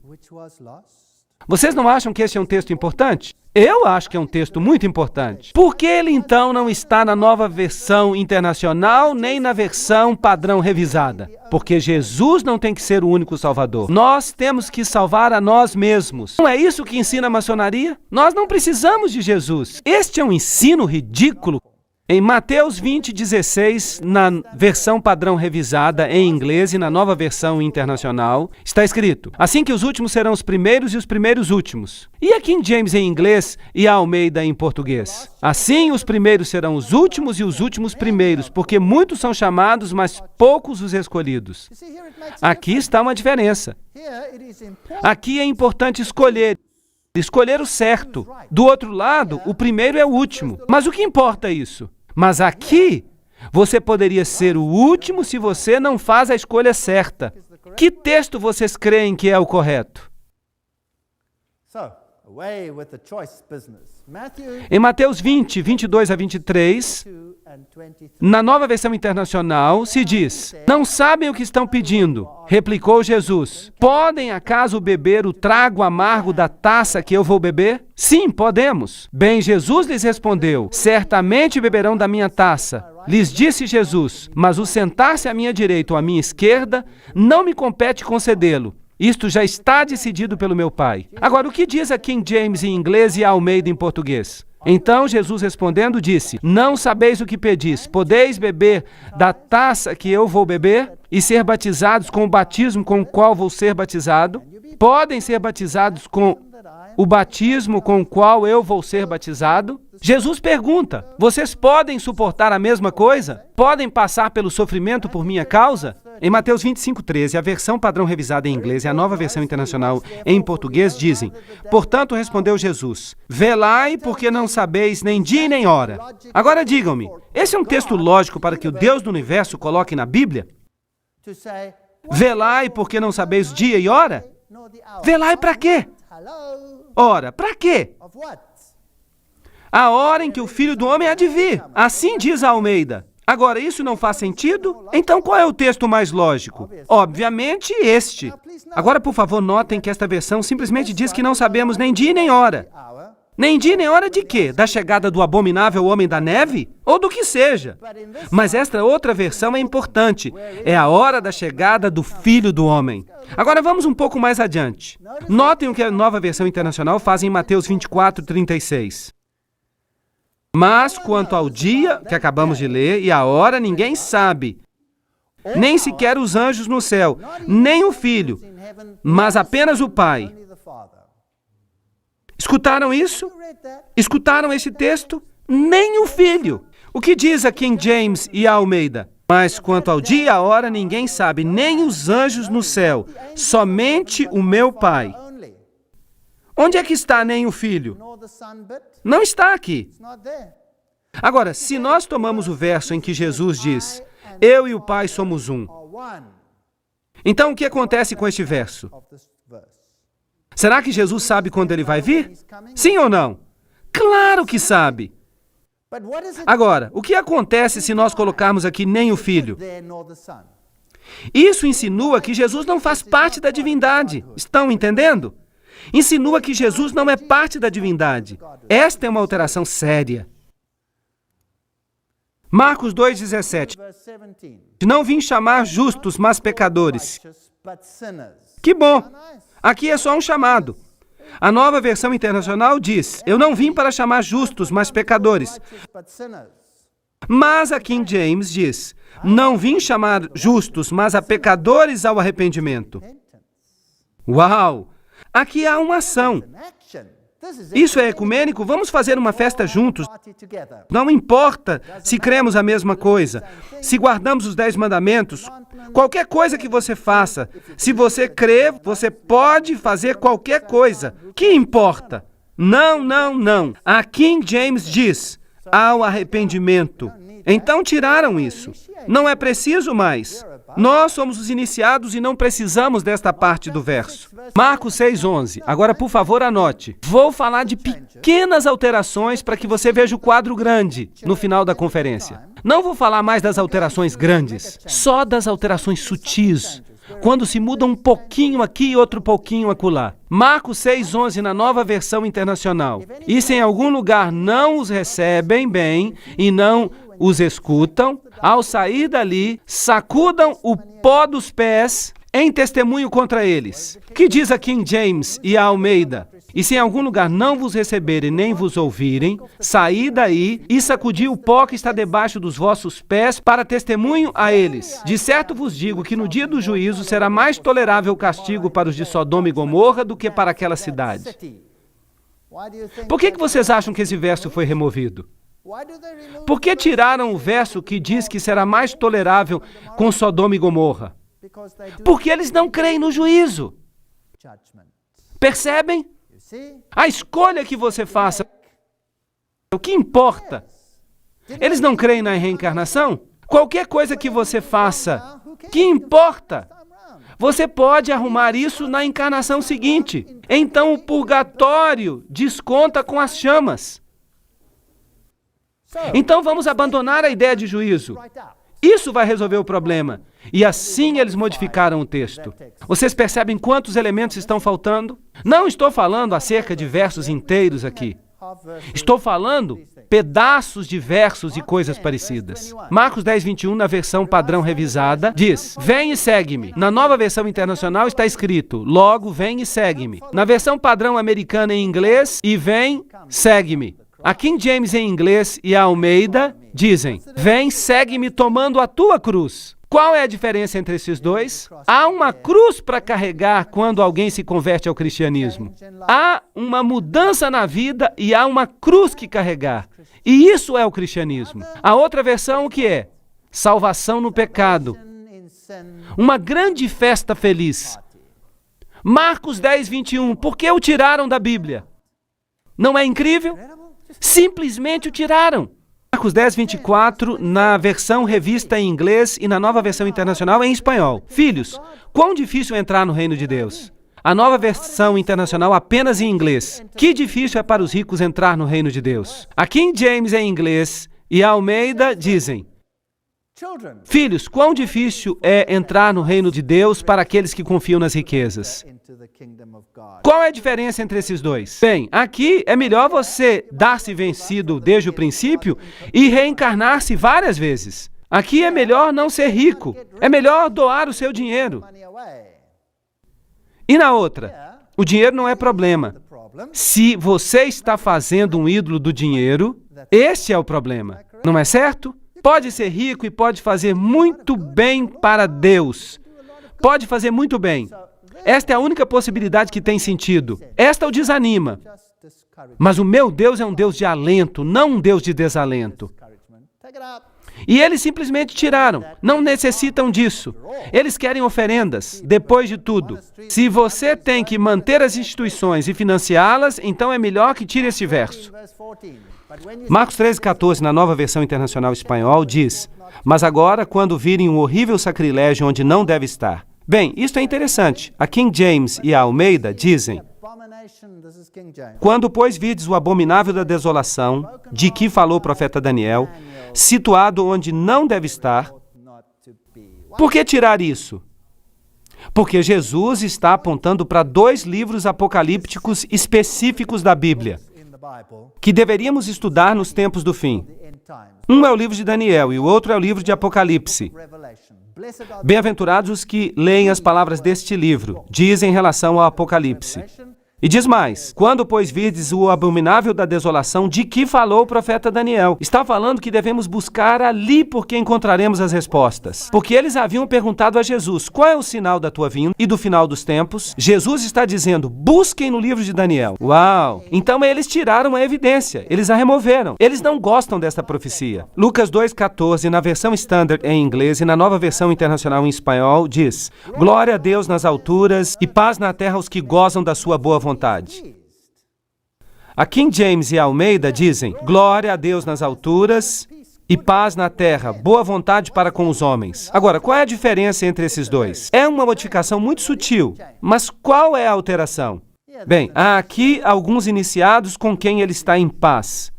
Speaker 1: Vocês não acham que esse é um texto importante? Eu acho que é um texto muito importante. Por que ele, então, não está na Nova Versão Internacional nem na versão padrão revisada? Porque Jesus não tem que ser o único salvador. Nós temos que salvar a nós mesmos. Não é isso que ensina a maçonaria? Nós não precisamos de Jesus. Este é um ensino ridículo. Em Mateus 20:16, na versão padrão revisada em inglês e na nova versão internacional, está escrito: assim que os últimos serão os primeiros e os primeiros últimos. E a King James em inglês e a Almeida em português? Assim os primeiros serão os últimos e os últimos primeiros, porque muitos são chamados, mas poucos os escolhidos. Aqui está uma diferença. Aqui é importante escolher o certo. Do outro lado, o primeiro é o último. Mas o que importa é isso? Mas aqui, você poderia ser o último se você não faz a escolha certa. Que texto vocês creem que é o correto? Em Mateus 20, 22 a 23, na nova versão internacional, se diz: não sabem o que estão pedindo, replicou Jesus. Podem acaso beber o trago amargo da taça que eu vou beber? Sim, podemos. Bem, Jesus lhes respondeu: certamente beberão da minha taça. Lhes disse Jesus: mas o sentar-se à minha direita ou à minha esquerda, não me compete concedê-lo. Isto já está decidido pelo meu Pai. Agora, o que diz a King James em inglês e a Almeida em português? Então Jesus respondendo disse: não sabeis o que pedis, podeis beber da taça que eu vou beber e ser batizados com o batismo com o qual vou ser batizado? Podem ser batizados com o batismo com o qual eu vou ser batizado? Jesus pergunta: vocês podem suportar a mesma coisa? Podem passar pelo sofrimento por minha causa? Em Mateus 25:13, a versão padrão revisada em inglês e a nova versão internacional em português dizem: portanto respondeu Jesus: velai porque não sabeis nem dia nem hora. Agora digam-me, esse é um texto lógico para que o Deus do universo coloque na Bíblia? Velai porque não sabeis dia e hora? Velai para quê? Ora, para quê? A hora em que o Filho do Homem há de vir. Assim diz a Almeida. Agora, isso não faz sentido? Então, qual é o texto mais lógico? Obviamente, este. Agora, por favor, notem que esta versão simplesmente diz que não sabemos nem dia nem hora. Nem dia nem hora de quê? Da chegada do abominável homem da neve? Ou do que seja. Mas esta outra versão é importante. É a hora da chegada do Filho do Homem. Agora vamos um pouco mais adiante. Notem o que a nova versão internacional faz em Mateus 24:36. Mas quanto ao dia que acabamos de ler e a hora, ninguém sabe. Nem sequer os anjos no céu, nem o Filho, mas apenas o Pai. Escutaram isso? Escutaram esse texto? Nem o Filho. O que diz a King James e a Almeida? Mas quanto ao dia e a hora, ninguém sabe, nem os anjos no céu, somente o meu Pai. Onde é que está nem o Filho? Não está aqui. Agora, se nós tomamos o verso em que Jesus diz: eu e o Pai somos um, então o que acontece com este verso? Será que Jesus sabe quando ele vai vir? Sim ou não? Claro que sabe. Agora, o que acontece se nós colocarmos aqui nem o Filho? Isso insinua que Jesus não faz parte da divindade. Estão entendendo? Insinua que Jesus não é parte da divindade. Esta é uma alteração séria. Marcos 2,17. Não vim chamar justos, mas pecadores. Que bom! Aqui é só um chamado. A nova versão internacional diz: eu não vim para chamar justos, mas pecadores. Mas a King James diz: não vim chamar justos, mas a pecadores ao arrependimento. Uau! Aqui há uma ação. Isso é ecumênico? Vamos fazer uma festa juntos. Não importa se cremos a mesma coisa, se guardamos os 10 mandamentos, qualquer coisa que você faça. Se você crê, você pode fazer qualquer coisa. Que importa? Não, não, não. A King James diz: ao arrependimento. Então tiraram isso. Não é preciso mais. Nós somos os iniciados e não precisamos desta parte do verso. Marcos 6:11. Agora, por favor, anote. Vou falar de pequenas alterações para que você veja o quadro grande no final da conferência. Não vou falar mais das alterações grandes, só das alterações sutis, quando se muda um pouquinho aqui e outro pouquinho acolá. Marcos 6:11 na nova versão internacional. E se em algum lugar não os recebem bem e não os escutam, ao sair dali, sacudam o pó dos pés em testemunho contra eles. Que diz a King James e a Almeida? E se em algum lugar não vos receberem nem vos ouvirem, saí daí e sacudi o pó que está debaixo dos vossos pés para testemunho a eles. De certo vos digo que no dia do juízo será mais tolerável o castigo para os de Sodoma e Gomorra do que para aquela cidade. Por que vocês acham que esse verso foi removido? Por que tiraram o verso que diz que será mais tolerável com Sodoma e Gomorra? Porque eles não creem no juízo. Percebem? A escolha que você faça, o que importa? Eles não creem na reencarnação? Qualquer coisa que você faça, que importa? Você pode arrumar isso na encarnação seguinte. Então o purgatório desconta com as chamas. Então vamos abandonar a ideia de juízo. Isso vai resolver o problema. E assim eles modificaram o texto. Vocês percebem quantos elementos estão faltando? Não estou falando acerca de versos inteiros aqui. Estou falando pedaços de versos e coisas parecidas. Marcos 10, 21, na versão padrão revisada, diz: vem e segue-me. Na nova versão internacional está escrito: logo vem e segue-me. Na versão padrão americana em inglês, e vem, segue-me. A King James em inglês e a Almeida dizem: vem, segue-me tomando a tua cruz. Qual é a diferença entre esses dois? Há uma cruz para carregar quando alguém se converte ao cristianismo. Há uma mudança na vida e há uma cruz que carregar. E isso é o cristianismo. A outra versão, o que é? Salvação no pecado. Uma grande festa feliz. Marcos 10, 21. Por que o tiraram da Bíblia? Não é incrível? Simplesmente o tiraram. Marcos 10, 24, na versão revista em inglês e na nova versão internacional em espanhol. Filhos, quão difícil é entrar no reino de Deus? A nova versão internacional apenas em inglês. Que difícil é para os ricos entrar no reino de Deus? A King James em inglês e a Almeida dizem: filhos, quão difícil é entrar no reino de Deus para aqueles que confiam nas riquezas. Qual é a diferença entre esses dois? Bem, aqui é melhor você dar-se vencido desde o princípio e reencarnar-se várias vezes. Aqui é melhor não ser rico. É melhor doar o seu dinheiro. E na outra, o dinheiro não é problema. Se você está fazendo um ídolo do dinheiro, esse é o problema. Não é certo? Pode ser rico e pode fazer muito bem para Deus. Pode fazer muito bem. Esta é a única possibilidade que tem sentido. Esta o desanima. Mas o meu Deus é um Deus de alento, não um Deus de desalento. E eles simplesmente tiraram. Não necessitam disso. Eles querem oferendas, depois de tudo. Se você tem que manter as instituições e financiá-las, então é melhor que tire esse verso. Marcos 13,14, na nova versão internacional espanhol, diz: mas agora, quando virem um horrível sacrilégio onde não deve estar. Bem, isto é interessante. A King James e a Almeida dizem: quando, pois, virdes o abominável da desolação, de que falou o profeta Daniel, situado onde não deve estar. Por que tirar isso? Porque Jesus está apontando para 2 livros apocalípticos específicos da Bíblia, que deveríamos estudar nos tempos do fim. Um é o livro de Daniel e o outro é o livro de Apocalipse. Bem-aventurados os que leem as palavras deste livro, diz em relação ao Apocalipse. E diz mais: quando, pois, virdes o abominável da desolação, de que falou o profeta Daniel? Está falando que devemos buscar ali porque encontraremos as respostas. Porque eles haviam perguntado a Jesus: qual é o sinal da tua vinda e do final dos tempos? Jesus está dizendo: busquem no livro de Daniel. Uau! Então eles tiraram a evidência, eles a removeram. Eles não gostam desta profecia. Lucas 2,14, na versão standard em inglês e na nova versão internacional em espanhol, diz: glória a Deus nas alturas e paz na terra aos que gozam da sua boa vontade. A King James e a Almeida dizem: glória a Deus nas alturas e paz na terra, boa vontade para com os homens. Agora, qual é a diferença entre esses dois? É uma modificação muito sutil, mas qual é a alteração? Bem, há aqui alguns iniciados com quem ele está em paz.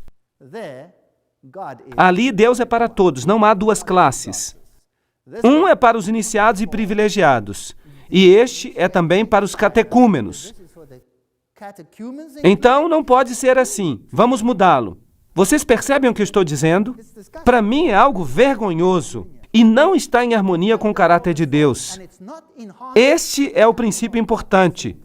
Speaker 1: Ali Deus é para todos, não há 2 classes. Um é para os iniciados e privilegiados, e este é também para os catecúmenos. Então, não pode ser assim. Vamos mudá-lo. Vocês percebem o que eu estou dizendo? Para mim é algo vergonhoso e não está em harmonia com o caráter de Deus. Este é o princípio importante.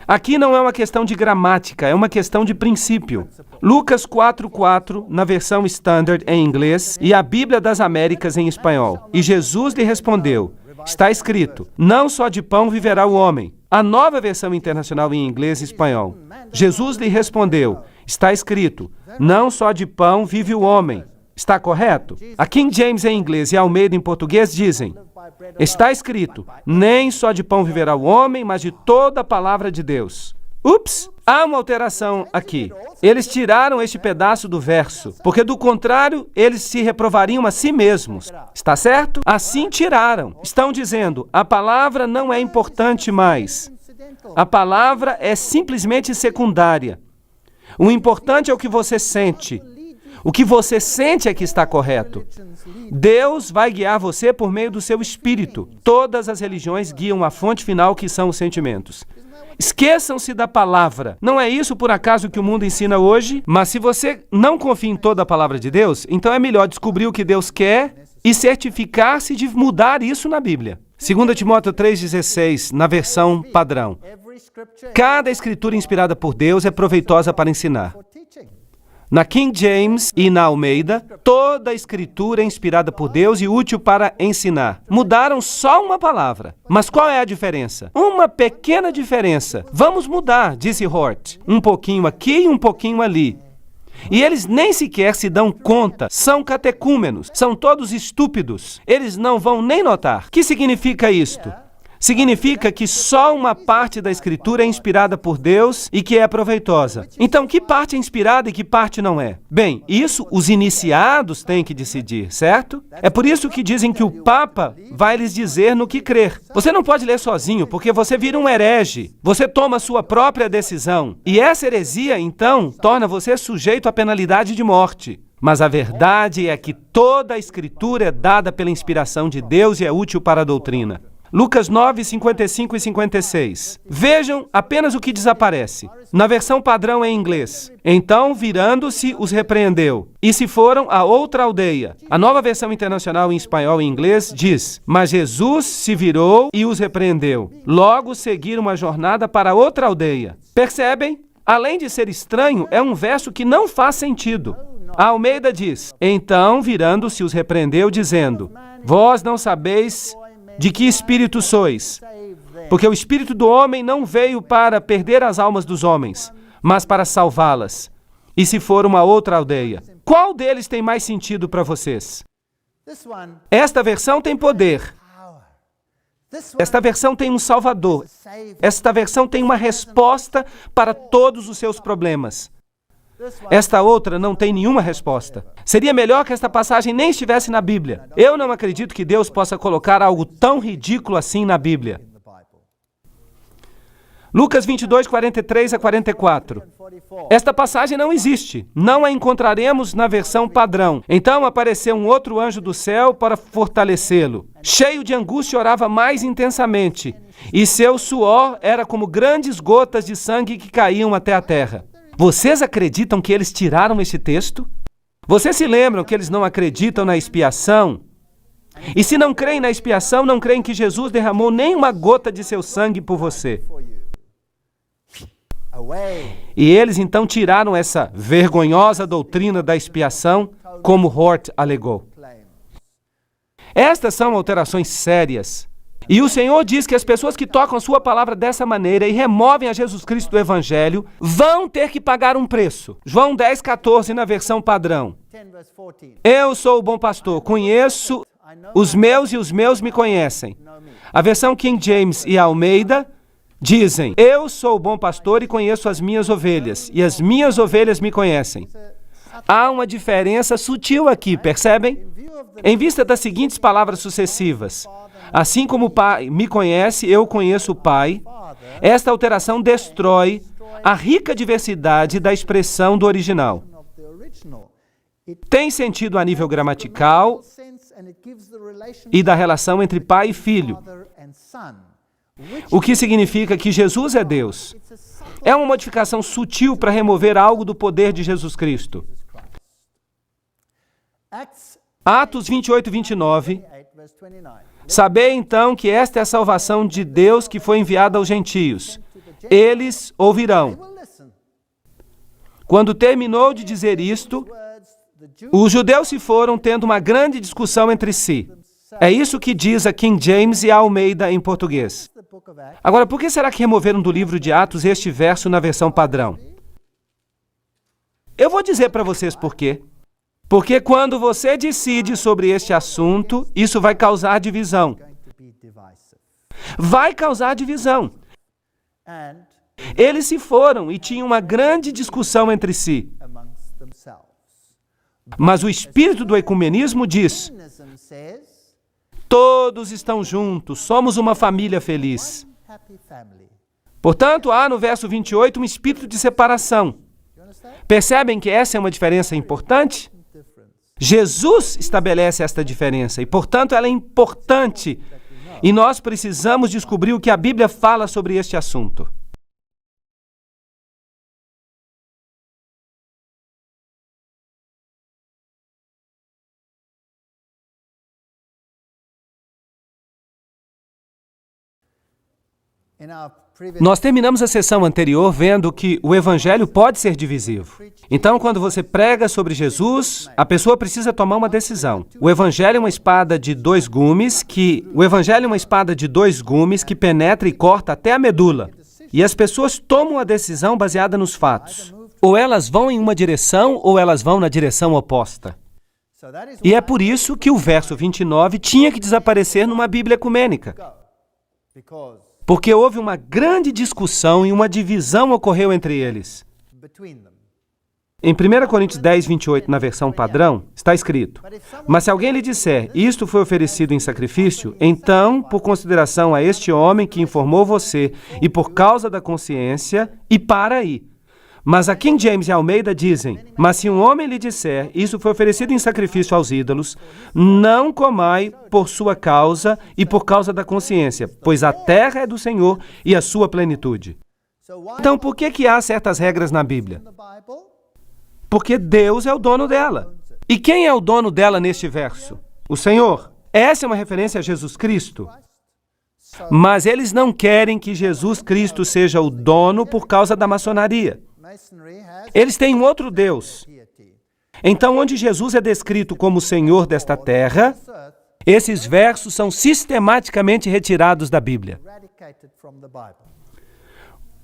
Speaker 1: Aqui não é uma questão de gramática, é uma questão de princípio. Lucas 4:4, na versão Standard em inglês, e a Bíblia das Américas em espanhol. E Jesus lhe respondeu, está escrito, não só de pão viverá o homem. A Nova Versão Internacional em inglês e espanhol. Jesus lhe respondeu, está escrito, não só de pão vive o homem. Está correto? A King James em inglês e a Almeida em português dizem, está escrito, nem só de pão viverá o homem, mas de toda a palavra de Deus. Ups! Há uma alteração aqui. Eles tiraram este pedaço do verso, porque do contrário, eles se reprovariam a si mesmos. Está certo? Assim tiraram. Estão dizendo, a palavra não é importante mais. A palavra é simplesmente secundária. O importante é o que você sente. O que você sente é que está correto. Deus vai guiar você por meio do seu espírito. Todas as religiões guiam a fonte final, que são os sentimentos. Esqueçam-se da palavra. Não é isso, por acaso, que o mundo ensina hoje? Mas se você não confia em toda a palavra de Deus, então é melhor descobrir o que Deus quer e certificar-se de mudar isso na Bíblia. 2 Timóteo 3,16, na versão padrão. Cada escritura inspirada por Deus é proveitosa para ensinar. Na King James e na Almeida, toda a escritura é inspirada por Deus e útil para ensinar. Mudaram só uma palavra. Mas qual é a diferença? Uma pequena diferença. Vamos mudar, disse Hort. Um pouquinho aqui e um pouquinho ali. E eles nem sequer se dão conta. São catecúmenos. São todos estúpidos. Eles não vão nem notar. O que significa isto? Significa que só uma parte da Escritura é inspirada por Deus e que é proveitosa. Então, que parte é inspirada e que parte não é? Bem, isso os iniciados têm que decidir, certo? É por isso que dizem que o Papa vai lhes dizer no que crer. Você não pode ler sozinho, porque você vira um herege. Você toma sua própria decisão. E essa heresia, então, torna você sujeito à penalidade de morte. Mas a verdade é que toda a Escritura é dada pela inspiração de Deus e é útil para a doutrina. Lucas 9, 55 e 56. Vejam apenas o que desaparece. Na versão padrão em inglês. Então, virando-se, os repreendeu. E se foram a outra aldeia. A Nova Versão Internacional em espanhol e inglês diz, mas Jesus se virou e os repreendeu. Logo seguiram uma jornada para outra aldeia. Percebem? Além de ser estranho, é um verso que não faz sentido. A Almeida diz, então, virando-se, os repreendeu, dizendo, vós não sabeis de que espírito sois? Porque o espírito do homem não veio para perder as almas dos homens, mas para salvá-las. E se for uma outra aldeia? Qual deles tem mais sentido para vocês? Esta versão tem poder. Esta versão tem um salvador. Esta versão tem uma resposta para todos os seus problemas. Esta outra não tem nenhuma resposta. Seria melhor que esta passagem nem estivesse na Bíblia. Eu não acredito que Deus possa colocar algo tão ridículo assim na Bíblia. Lucas 22, 43 a 44. Esta passagem não existe. Não a encontraremos na versão padrão. Então apareceu um outro anjo do céu para fortalecê-lo. Cheio de angústia, orava mais intensamente. E seu suor era como grandes gotas de sangue que caíam até a terra. Vocês acreditam que eles tiraram este texto? Vocês se lembram que eles não acreditam na expiação? E se não creem na expiação, não creem que Jesus derramou nem uma gota de seu sangue por você. E eles então tiraram essa vergonhosa doutrina da expiação, como Hort alegou. Estas são alterações sérias. E o Senhor diz que as pessoas que tocam a sua palavra dessa maneira e removem a Jesus Cristo do Evangelho vão ter que pagar um preço. João 10, 14 na versão padrão. Eu sou o bom pastor, conheço os meus e os meus me conhecem. A versão King James e Almeida dizem, eu sou o bom pastor e conheço as minhas ovelhas, e as minhas ovelhas me conhecem. Há uma diferença sutil aqui, percebem? Em vista das seguintes palavras sucessivas, assim como o Pai me conhece, eu conheço o Pai, esta alteração destrói a rica diversidade da expressão do original. Tem sentido a nível gramatical e da relação entre pai e filho, o que significa que Jesus é Deus. É uma modificação sutil para remover algo do poder de Jesus Cristo. Atos 28, 29. Sabei então que esta é a salvação de Deus que foi enviada aos gentios. eles ouvirão. Quando terminou de dizer isto, os judeus se foram tendo uma grande discussão entre si. É isso que diz a King James e a Almeida em português. Agora, por que será que removeram do livro de Atos este verso na versão padrão? Eu vou dizer para vocês por quê. Porque quando você decide sobre este assunto, isso vai causar divisão. Vai causar divisão. Eles se foram e tinham uma grande discussão entre si. Mas o espírito do ecumenismo diz: todos estão juntos, somos uma família feliz. Portanto, há no verso 28 um espírito de separação. Percebem que essa é uma diferença importante? Jesus estabelece esta diferença e, portanto, ela é importante. E nós precisamos descobrir o que a Bíblia fala sobre este assunto. Nós terminamos a sessão anterior vendo que o evangelho pode ser divisivo. Então, quando você prega sobre Jesus, a pessoa precisa tomar uma decisão. O evangelho é uma espada de dois gumes que penetra e corta até a medula. E as pessoas tomam a decisão baseada nos fatos. Ou elas vão em uma direção ou elas vão na direção oposta. E é por isso que o verso 29 tinha que desaparecer numa Bíblia ecumênica. Porque houve uma grande discussão e uma divisão ocorreu entre eles. Em 1 Coríntios 10, 28, na versão padrão, está escrito: mas se alguém lhe disser, isto foi oferecido em sacrifício, então, por consideração a este homem que informou você, e por causa da consciência, e para aí. Mas a King James e a Almeida dizem: mas se um homem lhe disser, isso foi oferecido em sacrifício aos ídolos, não comai por sua causa e por causa da consciência, pois a terra é do Senhor e a sua plenitude. Então, por que há certas regras na Bíblia? Porque Deus é o dono dela. E quem é o dono dela neste verso? O Senhor. Essa é uma referência a Jesus Cristo. Mas eles não querem que Jesus Cristo seja o dono por causa da maçonaria. Eles têm um outro Deus. Então, onde Jesus é descrito como o Senhor desta terra, esses versos são sistematicamente retirados da Bíblia.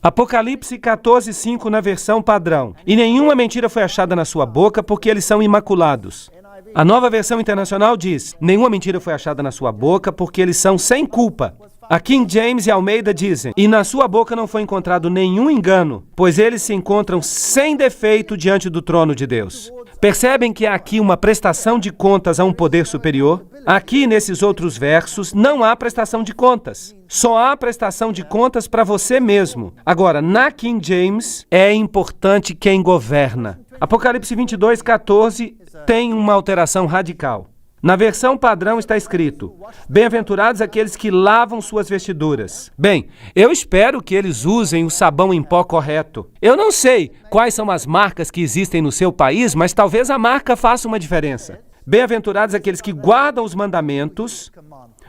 Speaker 1: Apocalipse 14, 5 na versão padrão. E nenhuma mentira foi achada na sua boca, porque eles são imaculados. A Nova Versão Internacional diz: nenhuma mentira foi achada na sua boca, porque eles são sem culpa. A King James e Almeida dizem: e na sua boca não foi encontrado nenhum engano, pois eles se encontram sem defeito diante do trono de Deus. Percebem que há aqui uma prestação de contas a um poder superior? Aqui, nesses outros versos, não há prestação de contas. Só há prestação de contas para você mesmo. Agora, na King James, é importante quem governa. Apocalipse 22, 14 tem uma alteração radical. Na versão padrão está escrito: bem-aventurados aqueles que lavam suas vestiduras. Bem, eu espero que eles usem o sabão em pó correto. Eu não sei quais são as marcas que existem no seu país, mas talvez a marca faça uma diferença. Bem-aventurados aqueles que guardam os mandamentos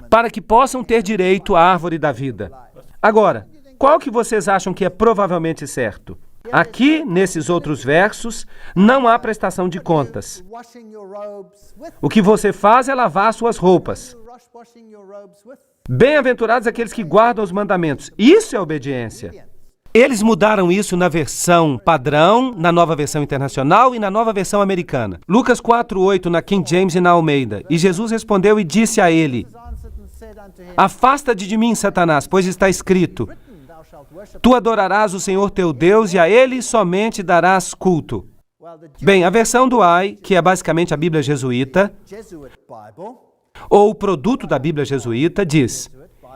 Speaker 1: para que possam ter direito à árvore da vida. Agora, qual que vocês acham que é provavelmente certo? Aqui, nesses outros versos, não há prestação de contas. O que você faz é lavar suas roupas. Bem-aventurados aqueles que guardam os mandamentos. Isso é obediência. Eles mudaram isso na versão padrão, na Nova Versão Internacional e na Nova Versão Americana. Lucas 4:8 na King James e na Almeida. E Jesus respondeu e disse a ele: afasta-te de mim, Satanás, pois está escrito: tu adorarás o Senhor teu Deus e a Ele somente darás culto. Bem, a versão do AI, que é basicamente a Bíblia jesuíta, ou o produto da Bíblia jesuíta, diz: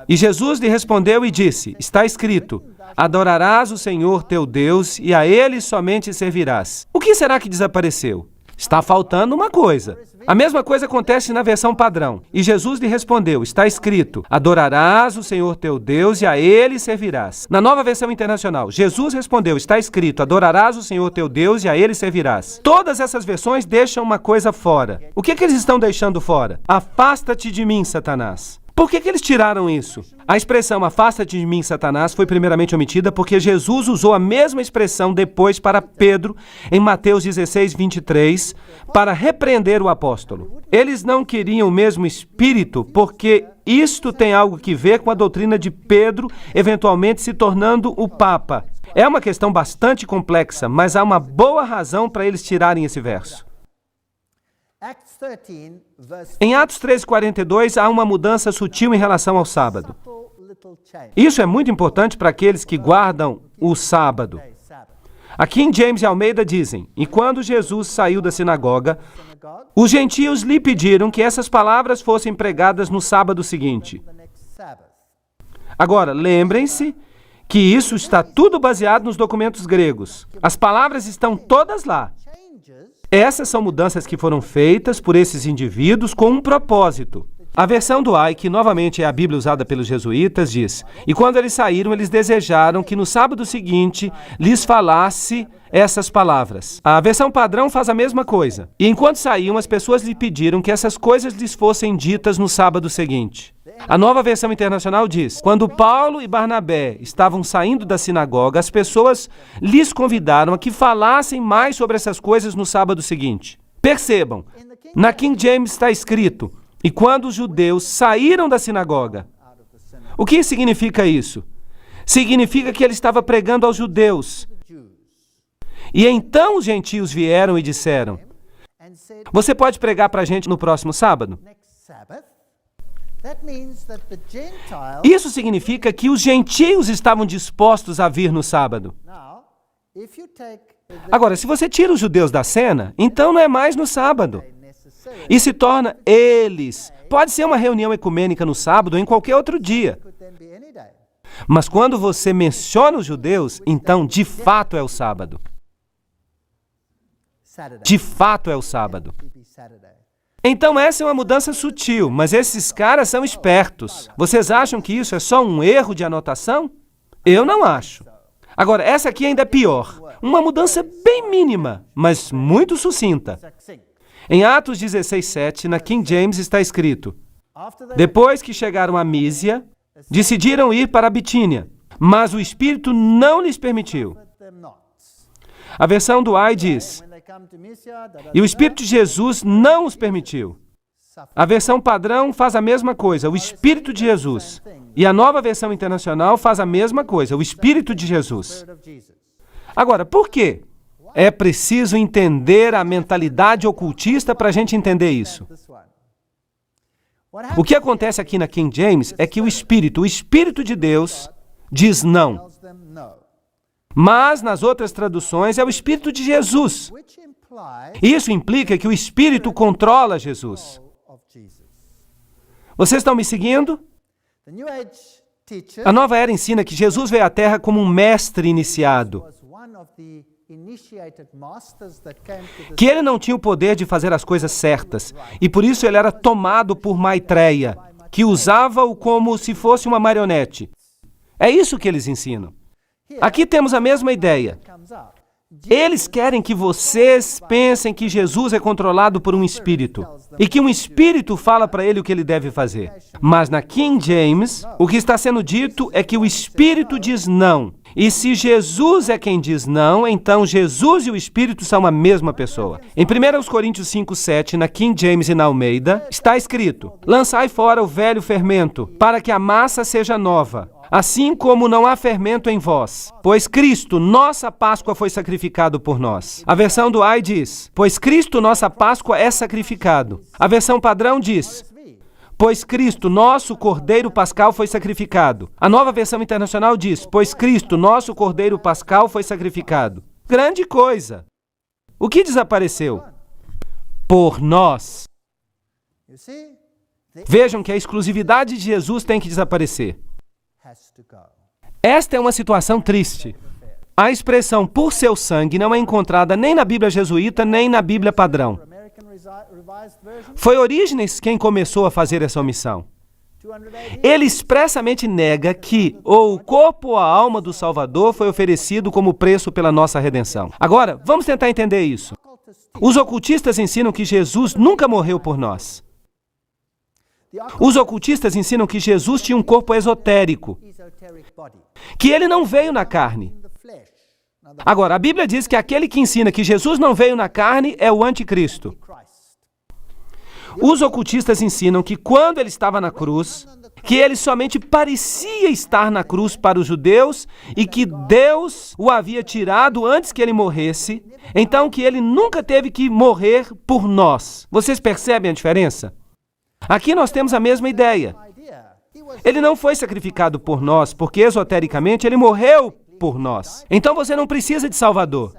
Speaker 1: e Jesus lhe respondeu e disse, está escrito, adorarás o Senhor teu Deus e a Ele somente servirás. O que será que desapareceu? Está faltando uma coisa. A mesma coisa acontece na versão padrão. E Jesus lhe respondeu, está escrito, adorarás o Senhor teu Deus e a Ele servirás. Na Nova Versão Internacional, Jesus respondeu, está escrito, adorarás o Senhor teu Deus e a Ele servirás. Todas essas versões deixam uma coisa fora. O que eles estão deixando fora? Afasta-te de mim, Satanás. Por que eles tiraram isso? A expressão afasta-te de mim, Satanás, foi primeiramente omitida porque Jesus usou a mesma expressão depois para Pedro, em Mateus 16, 23, para repreender o apóstolo. Eles não queriam o mesmo espírito porque isto tem algo que ver com a doutrina de Pedro, eventualmente se tornando o Papa. É uma questão bastante complexa, mas há uma boa razão para eles tirarem esse verso. Em Atos 13:42, há uma mudança sutil em relação ao sábado. Isso é muito importante para aqueles que guardam o sábado. Aqui em James e Almeida dizem, e quando Jesus saiu da sinagoga, os gentios lhe pediram que essas palavras fossem pregadas no sábado seguinte. Agora, lembrem-se que isso está tudo baseado nos documentos gregos. As palavras estão todas lá. Essas são mudanças que foram feitas por esses indivíduos com um propósito. A versão do Ai, que novamente é a Bíblia usada pelos jesuítas, diz: e quando eles saíram, eles desejaram que no sábado seguinte lhes falasse essas palavras. A versão padrão faz a mesma coisa. E enquanto saíam, as pessoas lhe pediram que essas coisas lhes fossem ditas no sábado seguinte. A nova versão internacional diz: quando Paulo e Barnabé estavam saindo da sinagoga, as pessoas lhes convidaram a que falassem mais sobre essas coisas no sábado seguinte. Percebam, na King James está escrito: e quando os judeus saíram da sinagoga. O que significa isso? Significa que ele estava pregando aos judeus. E então os gentios vieram e disseram: você pode pregar para a gente no próximo sábado? Isso significa que os gentios estavam dispostos a vir no sábado. Agora, se você tira os judeus da cena, então não é mais no sábado. E se torna eles. Pode ser uma reunião ecumênica no sábado ou em qualquer outro dia. Mas quando você menciona os judeus, então de fato é o sábado. De fato é o sábado. Então essa é uma mudança sutil, mas esses caras são espertos. Vocês acham que isso é só um erro de anotação? Eu não acho. Agora, essa aqui ainda é pior. Uma mudança bem mínima, mas muito sucinta. Em Atos 16:7, na King James está escrito: depois que chegaram a Mísia, decidiram ir para a Bitínia, mas o Espírito não lhes permitiu. A versão do Ai diz: e o Espírito de Jesus não os permitiu. A versão padrão faz a mesma coisa, o Espírito de Jesus. E a nova versão internacional faz a mesma coisa, o Espírito de Jesus. Agora, por quê? É preciso entender a mentalidade ocultista para a gente entender isso. O que acontece aqui na King James é que o Espírito de Deus diz não. Mas nas outras traduções é o Espírito de Jesus. Isso implica que o Espírito controla Jesus. Vocês estão me seguindo? A nova era ensina que Jesus veio à Terra como um mestre iniciado. Que ele não tinha o poder de fazer as coisas certas, e por isso ele era tomado por Maitreya, que usava-o como se fosse uma marionete. É isso que eles ensinam. Aqui temos a mesma ideia. Eles querem que vocês pensem que Jesus é controlado por um espírito e que um espírito fala para ele o que ele deve fazer. Mas na King James, o que está sendo dito é que o espírito diz não. E se Jesus é quem diz não, então Jesus e o Espírito são a mesma pessoa. Em 1 Coríntios 5:7, na King James e na Almeida, está escrito: lançai fora o velho fermento, para que a massa seja nova, assim como não há fermento em vós. Pois Cristo, nossa Páscoa, foi sacrificado por nós. A versão do Ai diz: pois Cristo, nossa Páscoa, é sacrificado. A versão padrão diz: pois Cristo, nosso Cordeiro Pascal, foi sacrificado. A nova versão internacional diz: pois Cristo, nosso Cordeiro Pascal, foi sacrificado. Grande coisa! O que desapareceu? Por nós. Vejam que a exclusividade de Jesus tem que desaparecer. Esta é uma situação triste. A expressão por seu sangue não é encontrada nem na Bíblia jesuíta, nem na Bíblia padrão. Foi Orígenes quem começou a fazer essa omissão. Ele expressamente nega que o corpo ou a alma do Salvador foi oferecido como preço pela nossa redenção. Agora, vamos tentar entender isso. Os ocultistas ensinam que Jesus nunca morreu por nós. Os ocultistas ensinam que Jesus tinha um corpo esotérico, que ele não veio na carne. Agora, a Bíblia diz que aquele que ensina que Jesus não veio na carne é o anticristo. Os ocultistas ensinam que quando ele estava na cruz, que ele somente parecia estar na cruz para os judeus e que Deus o havia tirado antes que ele morresse, então que ele nunca teve que morrer por nós. Vocês percebem a diferença? Aqui nós temos a mesma ideia. Ele não foi sacrificado por nós, porque esotericamente ele morreu por nós. Então você não precisa de Salvador.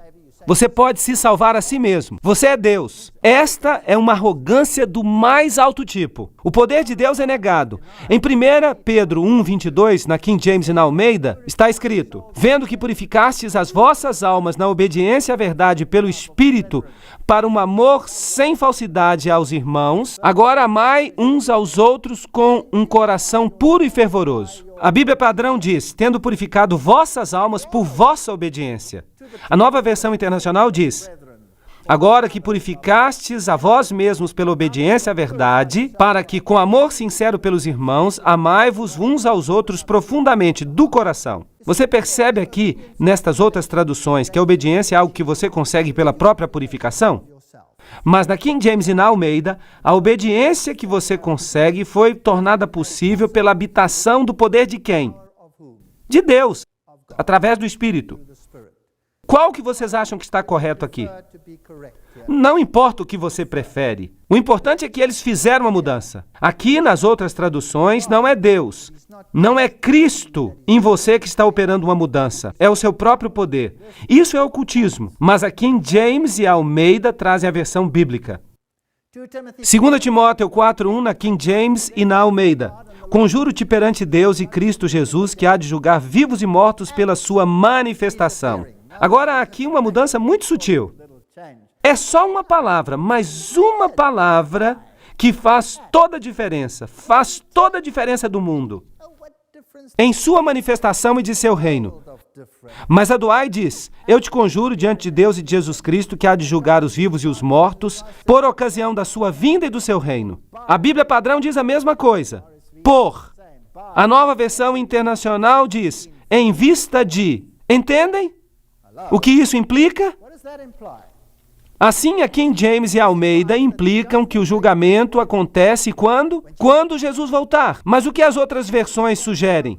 Speaker 1: Você pode se salvar a si mesmo. Você é Deus. Esta é uma arrogância do mais alto tipo. O poder de Deus é negado. Em 1 Pedro 1:22, na King James e na Almeida, está escrito: vendo que purificastes as vossas almas na obediência à verdade pelo Espírito, para um amor sem falsidade aos irmãos, agora amai uns aos outros com um coração puro e fervoroso. A Bíblia padrão diz, tendo purificado vossas almas por vossa obediência. A Nova Versão Internacional diz, agora que purificastes a vós mesmos pela obediência à verdade, para que com amor sincero pelos irmãos, amai-vos uns aos outros profundamente do coração. Você percebe aqui, nestas outras traduções, que a obediência é algo que você consegue pela própria purificação? Mas na King James e na Almeida, a obediência que você consegue foi tornada possível pela habitação do poder de quem? De Deus, através do Espírito. Qual que vocês acham que está correto aqui? Não importa o que você prefere. O importante é que eles fizeram a mudança. Aqui, nas outras traduções, não é Deus. Não é Cristo em você que está operando uma mudança. É o seu próprio poder. Isso é ocultismo. Mas a King James e a Almeida trazem a versão bíblica. 2 Timóteo 4:1 na King James e na Almeida. Conjuro-te perante Deus e Cristo Jesus, que há de julgar vivos e mortos pela sua manifestação. Agora, há aqui uma mudança muito sutil. É só uma palavra, mas uma palavra que faz toda a diferença do mundo, em sua manifestação e de seu reino. Mas a Douay diz, eu te conjuro diante de Deus e de Jesus Cristo, que há de julgar os vivos e os mortos, por ocasião da sua vinda e do seu reino. A Bíblia padrão diz a mesma coisa, por. A Nova Versão Internacional diz, em vista de. Entendem o que isso implica? Assim, a King James e a Almeida implicam que o julgamento acontece quando? Quando Jesus voltar. Mas o que as outras versões sugerem?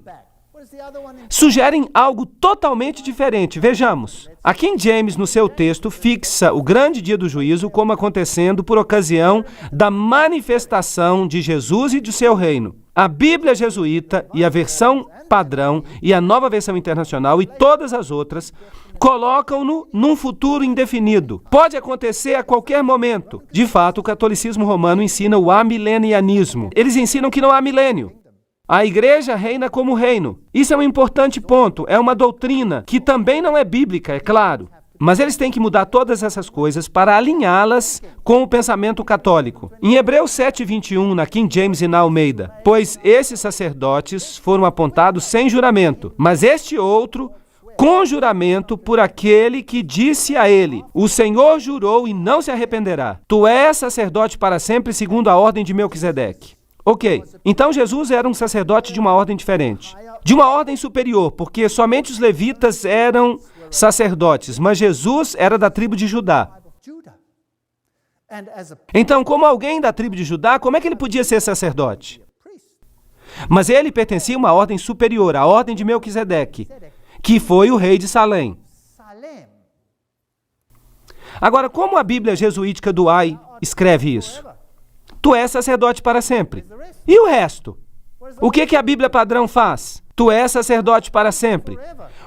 Speaker 1: Sugerem algo totalmente diferente. Vejamos. A King James, no seu texto, fixa o grande dia do juízo como acontecendo por ocasião da manifestação de Jesus e de seu reino. A Bíblia jesuíta e a versão padrão e a Nova Versão Internacional e todas as outras colocam-no num futuro indefinido. Pode acontecer a qualquer momento. De fato, o catolicismo romano ensina o amilenianismo. Eles ensinam que não há milênio. A igreja reina como reino. Isso é um importante ponto. É uma doutrina que também não é bíblica, é claro. Mas eles têm que mudar todas essas coisas para alinhá-las com o pensamento católico. Em Hebreus 7:21, na King James e na Almeida, pois esses sacerdotes foram apontados sem juramento, mas este outro com juramento por aquele que disse a ele, o Senhor jurou e não se arrependerá. Tu és sacerdote para sempre segundo a ordem de Melquisedeque. Ok, então Jesus era um sacerdote de uma ordem diferente, de uma ordem superior, porque somente os levitas eram sacerdotes, mas Jesus era da tribo de Judá. Então, como alguém da tribo de Judá, como é que ele podia ser sacerdote? Mas ele pertencia a uma ordem superior, a ordem de Melquisedeque, que foi o rei de Salém. Agora, como a Bíblia jesuítica Douay escreve isso? Tu és sacerdote para sempre. E o resto? O que a Bíblia padrão faz? Tu és sacerdote para sempre.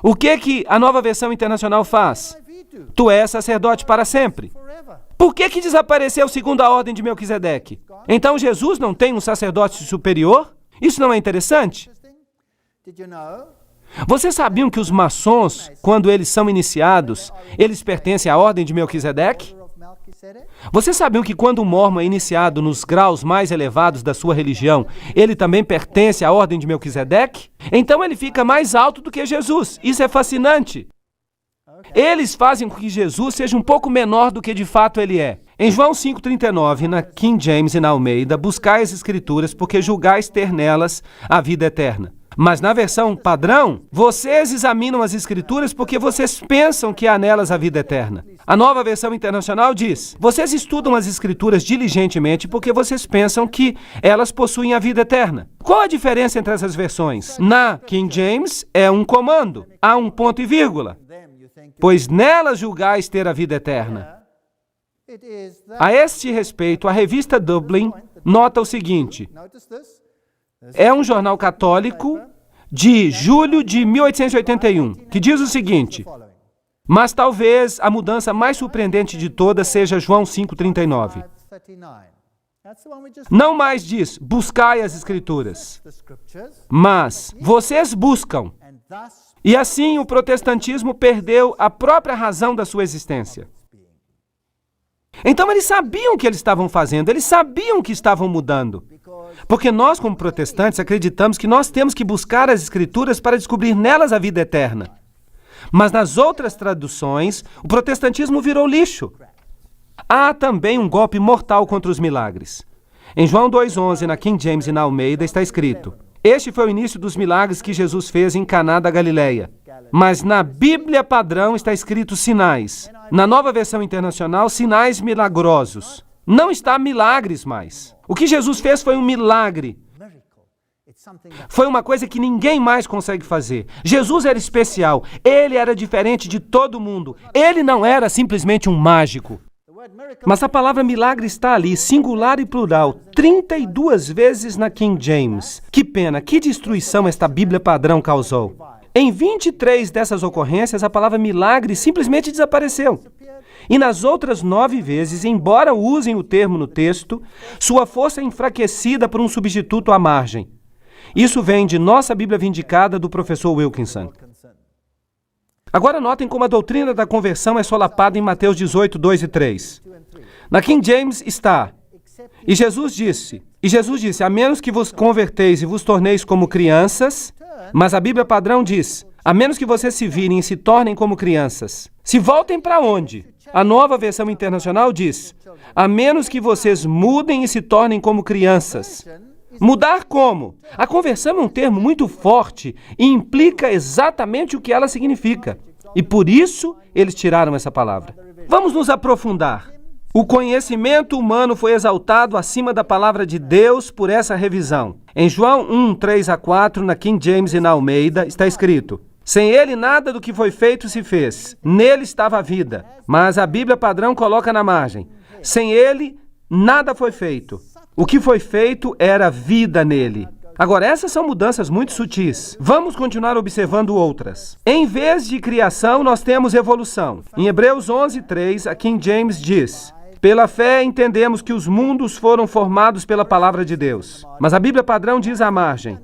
Speaker 1: O que a Nova Versão Internacional faz? Tu és sacerdote para sempre. Por que desapareceu segundo a ordem de Melquisedeque? Então Jesus não tem um sacerdote superior? Isso não é interessante? Vocês sabiam que os maçons, quando eles são iniciados, eles pertencem à ordem de Melquisedeque? Vocês sabiam que quando um mormon é iniciado nos graus mais elevados da sua religião, ele também pertence à ordem de Melquisedeque? Então ele fica mais alto do que Jesus. Isso é fascinante. Eles fazem com que Jesus seja um pouco menor do que de fato ele é. Em João 5,39, na King James e na Almeida, buscai as Escrituras, porque julgais ter nelas a vida eterna. Mas na versão padrão, vocês examinam as Escrituras porque vocês pensam que há nelas a vida eterna. A Nova Versão Internacional diz, vocês estudam as Escrituras diligentemente porque vocês pensam que elas possuem a vida eterna. Qual a diferença entre essas versões? Na King James é um comando, há um ponto e vírgula, pois nelas julgais ter a vida eterna. A este respeito, a revista Dublin nota o seguinte, é um jornal católico de julho de 1881, que diz o seguinte, mas talvez a mudança mais surpreendente de todas seja João 5,39. Não mais diz, buscai as Escrituras, mas vocês buscam. E assim o protestantismo perdeu a própria razão da sua existência. Então eles sabiam o que eles estavam fazendo, eles sabiam que estavam mudando. Porque nós, como protestantes, acreditamos que nós temos que buscar as Escrituras para descobrir nelas a vida eterna. Mas nas outras traduções, o protestantismo virou lixo. Há também um golpe mortal contra os milagres. Em João 2,11, na King James e na Almeida, está escrito, este foi o início dos milagres que Jesus fez em Caná da Galileia. Mas na Bíblia padrão está escrito sinais. Na Nova Versão Internacional, sinais milagrosos. Não está milagres mais. O que Jesus fez foi um milagre. Foi uma coisa que ninguém mais consegue fazer. Jesus era especial. Ele era diferente de todo mundo. Ele não era simplesmente um mágico. Mas a palavra milagre está ali, singular e plural, 32 vezes na King James. Que pena, que destruição esta Bíblia padrão causou. Em 23 dessas ocorrências, a palavra milagre simplesmente desapareceu. E nas outras 9 vezes, embora usem o termo no texto, sua força é enfraquecida por um substituto à margem. Isso vem de Nossa Bíblia Vindicada, do professor Wilkinson. Agora notem como a doutrina da conversão é solapada em Mateus 18, 2 e 3. Na King James está, e Jesus disse, a menos que vos converteis e vos torneis como crianças, mas a Bíblia padrão diz, a menos que vocês se virem e se tornem como crianças. Se voltem para onde? A Nova Versão Internacional diz, a menos que vocês mudem e se tornem como crianças. Mudar como? A conversão é um termo muito forte e implica exatamente o que ela significa. E por isso, eles tiraram essa palavra. Vamos nos aprofundar. O conhecimento humano foi exaltado acima da palavra de Deus por essa revisão. Em João 1, 3 a 4, na King James e na Almeida, está escrito, sem ele nada do que foi feito se fez. Nele estava a vida. Mas a Bíblia padrão coloca na margem. Sem ele, nada foi feito. O que foi feito era vida nele. Agora, essas são mudanças muito sutis. Vamos continuar observando outras. Em vez de criação, nós temos evolução. Em Hebreus 11, 3, a King James diz, pela fé entendemos que os mundos foram formados pela palavra de Deus. Mas a Bíblia padrão diz à margem,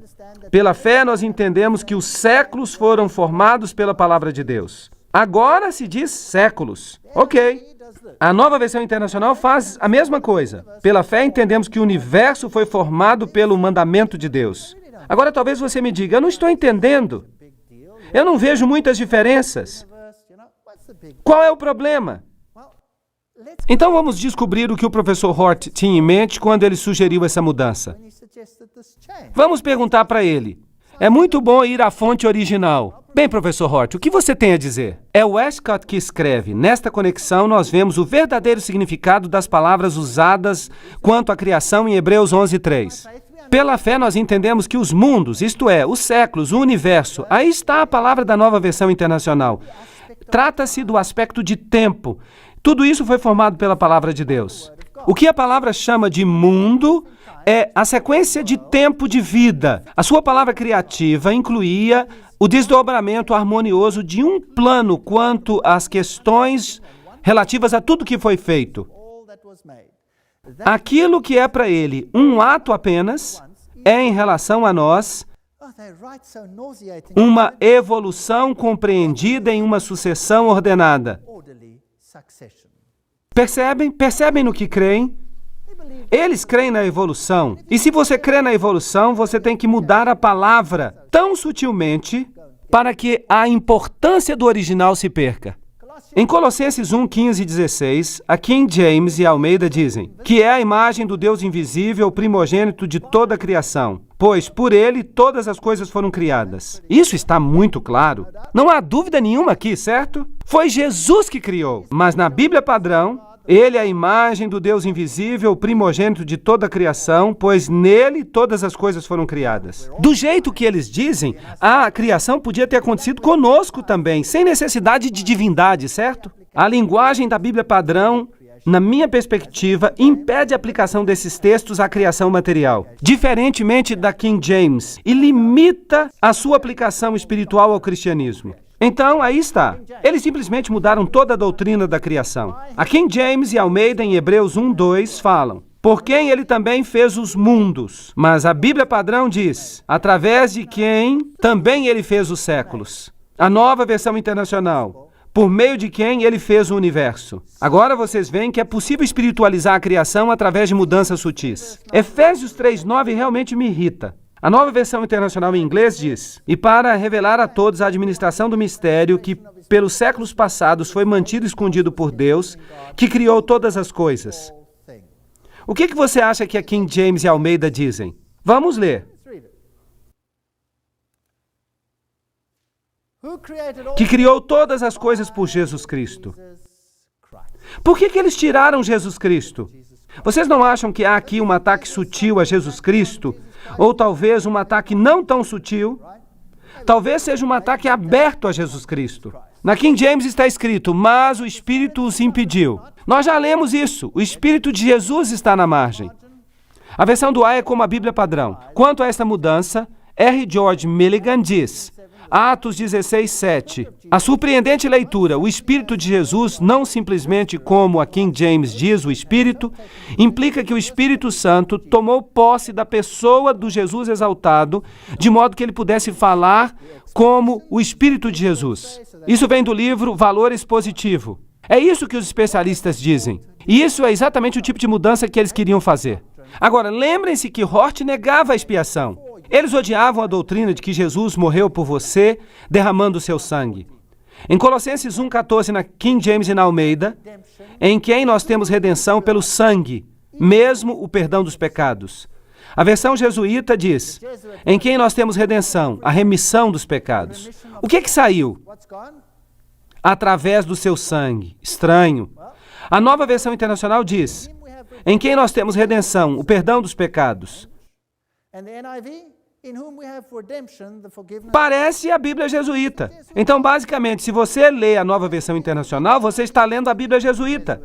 Speaker 1: pela fé nós entendemos que os séculos foram formados pela palavra de Deus. Agora se diz séculos. Ok. A Nova Versão Internacional faz a mesma coisa. Pela fé entendemos que o universo foi formado pelo mandamento de Deus. Agora talvez você me diga, eu não estou entendendo. Eu não vejo muitas diferenças. Qual é o problema? Então vamos descobrir o que o professor Hort tinha em mente quando ele sugeriu essa mudança. Vamos perguntar para ele. É muito bom ir à fonte original. Bem, professor Hort, o que você tem a dizer? É Westcott que escreve. Nesta conexão, nós vemos o verdadeiro significado das palavras usadas quanto à criação em Hebreus 11, 3. Pela fé, nós entendemos que os mundos, isto é, os séculos, o universo, aí está a palavra da Nova Versão Internacional. Trata-se do aspecto de tempo. Tudo isso foi formado pela palavra de Deus. O que a palavra chama de mundo é a sequência de tempo de vida. A sua palavra criativa incluía o desdobramento harmonioso de um plano quanto às questões relativas a tudo que foi feito. Aquilo que é para ele um ato apenas, é em relação a nós uma evolução compreendida em uma sucessão ordenada. Percebem? Percebem no que creem? Eles creem na evolução. E se você crê na evolução, você tem que mudar a palavra tão sutilmente para que a importância do original se perca. Em Colossenses 1, 15 e 16, a King James e Almeida dizem que é a imagem do Deus invisível, primogênito de toda a criação, pois por ele todas as coisas foram criadas. Isso está muito claro. Não há dúvida nenhuma aqui, certo? Foi Jesus que criou. Mas na Bíblia padrão, ele é a imagem do Deus invisível, primogênito de toda a criação, pois nele todas as coisas foram criadas. Do jeito que eles dizem, a criação podia ter acontecido conosco também, sem necessidade de divindade, certo? A linguagem da Bíblia padrão, na minha perspectiva, impede a aplicação desses textos à criação material, diferentemente da King James, e limita a sua aplicação espiritual ao cristianismo. Então, aí está. Eles simplesmente mudaram toda a doutrina da criação. A King James e Almeida, em Hebreus 1:2, falam: por quem ele também fez os mundos. Mas a Bíblia padrão diz: através de quem também ele fez os séculos. A Nova Versão Internacional: por meio de quem ele fez o universo. Agora vocês veem que é possível espiritualizar a criação através de mudanças sutis. Efésios 3:9 realmente me irrita. A Nova Versão Internacional em inglês diz: e para revelar a todos a administração do mistério que pelos séculos passados foi mantido escondido por Deus, que criou todas as coisas. O que você acha que a King James e Almeida dizem? Vamos ler. Que criou todas as coisas por Jesus Cristo. Por que eles tiraram Jesus Cristo? Vocês não acham que há aqui um ataque sutil a Jesus Cristo? Ou talvez um ataque não tão sutil? Talvez seja um ataque aberto a Jesus Cristo. Na King James está escrito: mas o Espírito os impediu. Nós já lemos isso. O Espírito de Jesus está na margem. A versão do A é como a Bíblia padrão. Quanto a esta mudança, R. George Milligan diz: Atos 16:7. A surpreendente leitura, o Espírito de Jesus, não simplesmente como a King James diz, o Espírito, implica que o Espírito Santo tomou posse da pessoa do Jesus exaltado, de modo que ele pudesse falar como o Espírito de Jesus. Isso vem do livro Valor Expositivo. É isso que os especialistas dizem. E isso é exatamente o tipo de mudança que eles queriam fazer. Agora, lembrem-se que Hort negava a expiação. Eles odiavam a doutrina de que Jesus morreu por você, derramando o seu sangue. Em Colossenses 1:14, na King James e na Almeida, em quem nós temos redenção pelo sangue, mesmo o perdão dos pecados. A versão jesuíta diz: em quem nós temos redenção, a remissão dos pecados. O que saiu? Através do seu sangue. Estranho. A Nova Versão Internacional diz: em quem nós temos redenção, o perdão dos pecados. Parece a Bíblia jesuíta. Então, basicamente, se você lê a Nova Versão Internacional, você está lendo a Bíblia jesuíta.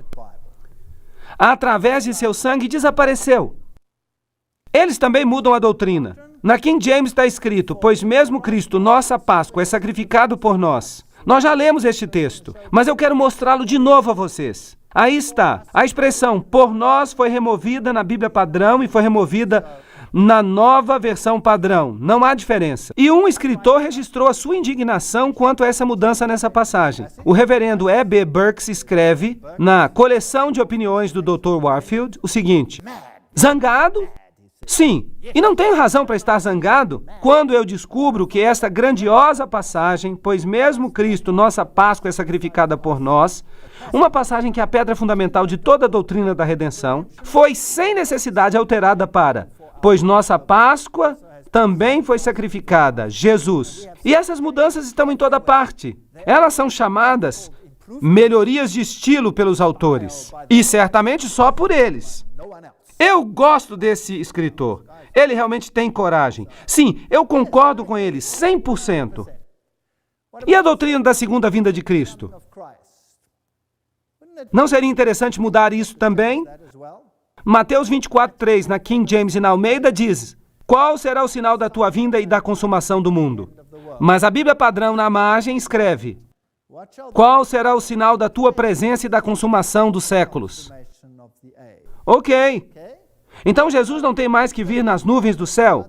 Speaker 1: Através de seu sangue desapareceu. Eles também mudam a doutrina. Na King James está escrito: pois mesmo Cristo, nossa Páscoa, é sacrificado por nós. Nós já lemos este texto, mas eu quero mostrá-lo de novo a vocês. Aí está. A expressão por nós foi removida na Bíblia padrão e foi removida na Nova Versão padrão. Não há diferença. E um escritor registrou a sua indignação quanto a essa mudança nessa passagem. O reverendo E.B. Burks escreve na coleção de opiniões do Dr. Warfield o seguinte: zangado? Sim, e não tenho razão para estar zangado quando eu descubro que esta grandiosa passagem, pois mesmo Cristo, nossa Páscoa, é sacrificada por nós, uma passagem que é a pedra fundamental de toda a doutrina da redenção, foi sem necessidade alterada para: pois nossa Páscoa também foi sacrificada, Jesus. E essas mudanças estão em toda parte. Elas são chamadas melhorias de estilo pelos autores, e certamente só por eles. Eu gosto desse escritor. Ele realmente tem coragem. Sim, eu concordo com ele 100%. E a doutrina da segunda vinda de Cristo? Não seria interessante mudar isso também? Mateus 24:3, na King James e na Almeida, diz: qual será o sinal da tua vinda e da consumação do mundo? Mas a Bíblia padrão, na margem, escreve: qual será o sinal da tua presença e da consumação dos séculos? Ok. Então Jesus não tem mais que vir nas nuvens do céu.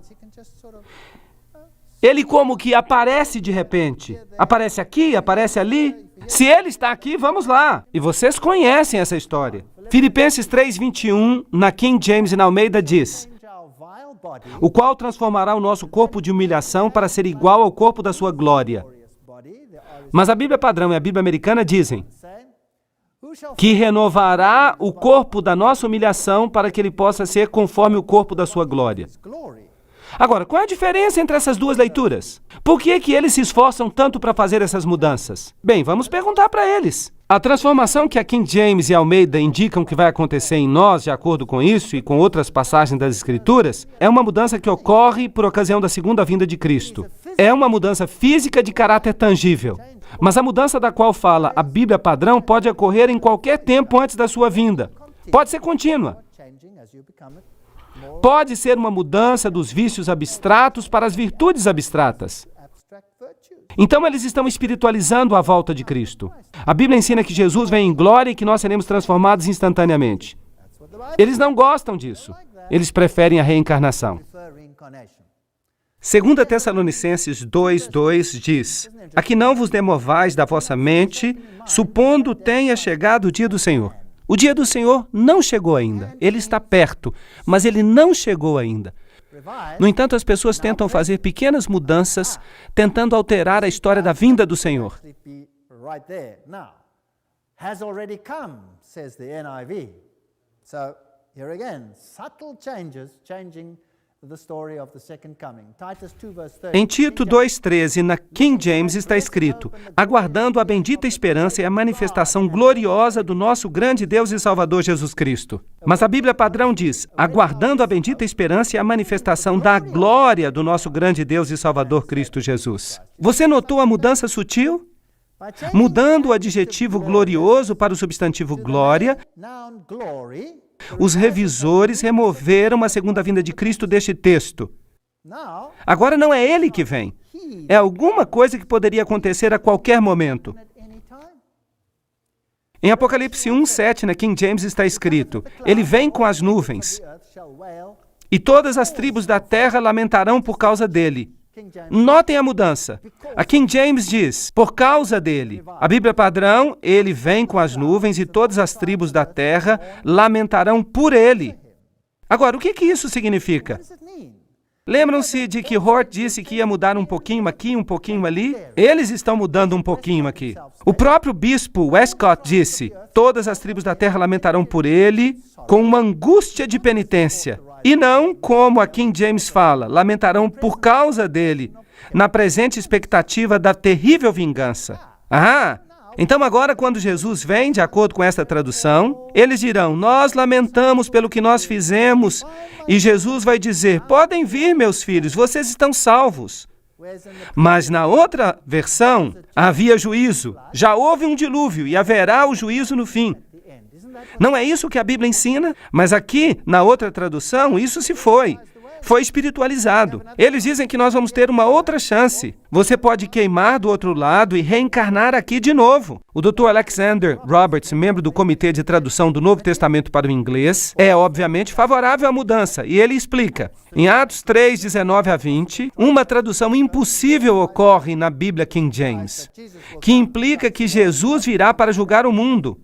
Speaker 1: Ele como que aparece de repente. Aparece aqui, aparece ali. Se ele está aqui, vamos lá. E vocês conhecem essa história. Filipenses 3:21, na King James e na Almeida, diz: o qual transformará o nosso corpo de humilhação para ser igual ao corpo da sua glória. Mas a Bíblia padrão e a Bíblia americana dizem que renovará o corpo da nossa humilhação para que ele possa ser conforme o corpo da sua glória. Agora, qual é a diferença entre essas duas leituras? Por que que eles se esforçam tanto para fazer essas mudanças? Bem, vamos perguntar para eles. A transformação que a King James e Almeida indicam que vai acontecer em nós, de acordo com isso e com outras passagens das Escrituras, é uma mudança que ocorre por ocasião da segunda vinda de Cristo. É uma mudança física de caráter tangível. Mas a mudança da qual fala a Bíblia padrão pode ocorrer em qualquer tempo antes da sua vinda. Pode ser contínua. Pode ser uma mudança dos vícios abstratos para as virtudes abstratas. Então eles estão espiritualizando a volta de Cristo. A Bíblia ensina que Jesus vem em glória e que nós seremos transformados instantaneamente. Eles não gostam disso. Eles preferem a reencarnação. 2 Tessalonicenses 2:2 diz: "A que não vos demovais da vossa mente, supondo tenha chegado o dia do Senhor." O dia do Senhor não chegou ainda. Ele está perto, mas ele não chegou ainda. No entanto, as pessoas tentam fazer pequenas mudanças, tentando alterar a história da vinda do Senhor. Em Tito 2:13, na King James, está escrito: "Aguardando a bendita esperança e a manifestação gloriosa do nosso grande Deus e Salvador Jesus Cristo." Mas a Bíblia padrão diz: "Aguardando a bendita esperança e a manifestação da glória do nosso grande Deus e Salvador Cristo Jesus." Você notou a mudança sutil? Mudando o adjetivo glorioso para o substantivo glória, os revisores removeram a segunda vinda de Cristo deste texto. Agora não é ele que vem. É alguma coisa que poderia acontecer a qualquer momento. Em Apocalipse 1:7, na King James, está escrito: "Ele vem com as nuvens, e todas as tribos da terra lamentarão por causa dele." Notem a mudança. A King James diz: "por causa dele." A Bíblia padrão: "Ele vem com as nuvens e todas as tribos da terra lamentarão por ele." Agora, o que isso significa? Lembram-se de que Hort disse que ia mudar um pouquinho aqui, um pouquinho ali? Eles estão mudando um pouquinho aqui. O próprio bispo Westcott disse: "Todas as tribos da terra lamentarão por ele com uma angústia de penitência." E não, como a King James fala, lamentarão por causa dele, na presente expectativa da terrível vingança. Então agora quando Jesus vem, de acordo com esta tradução, eles dirão: "Nós lamentamos pelo que nós fizemos." E Jesus vai dizer: "Podem vir, meus filhos, vocês estão salvos." Mas na outra versão, havia juízo. Já houve um dilúvio e haverá o juízo no fim. Não é isso que a Bíblia ensina? Mas aqui, na outra tradução, isso se foi. Foi espiritualizado. Eles dizem que nós vamos ter uma outra chance. Você pode queimar do outro lado e reencarnar aqui de novo. O Dr. Alexander Roberts, membro do Comitê de Tradução do Novo Testamento para o Inglês, é obviamente favorável à mudança. E ele explica: em Atos 3:19-20, uma tradução impossível ocorre na Bíblia King James, que implica que Jesus virá para julgar o mundo.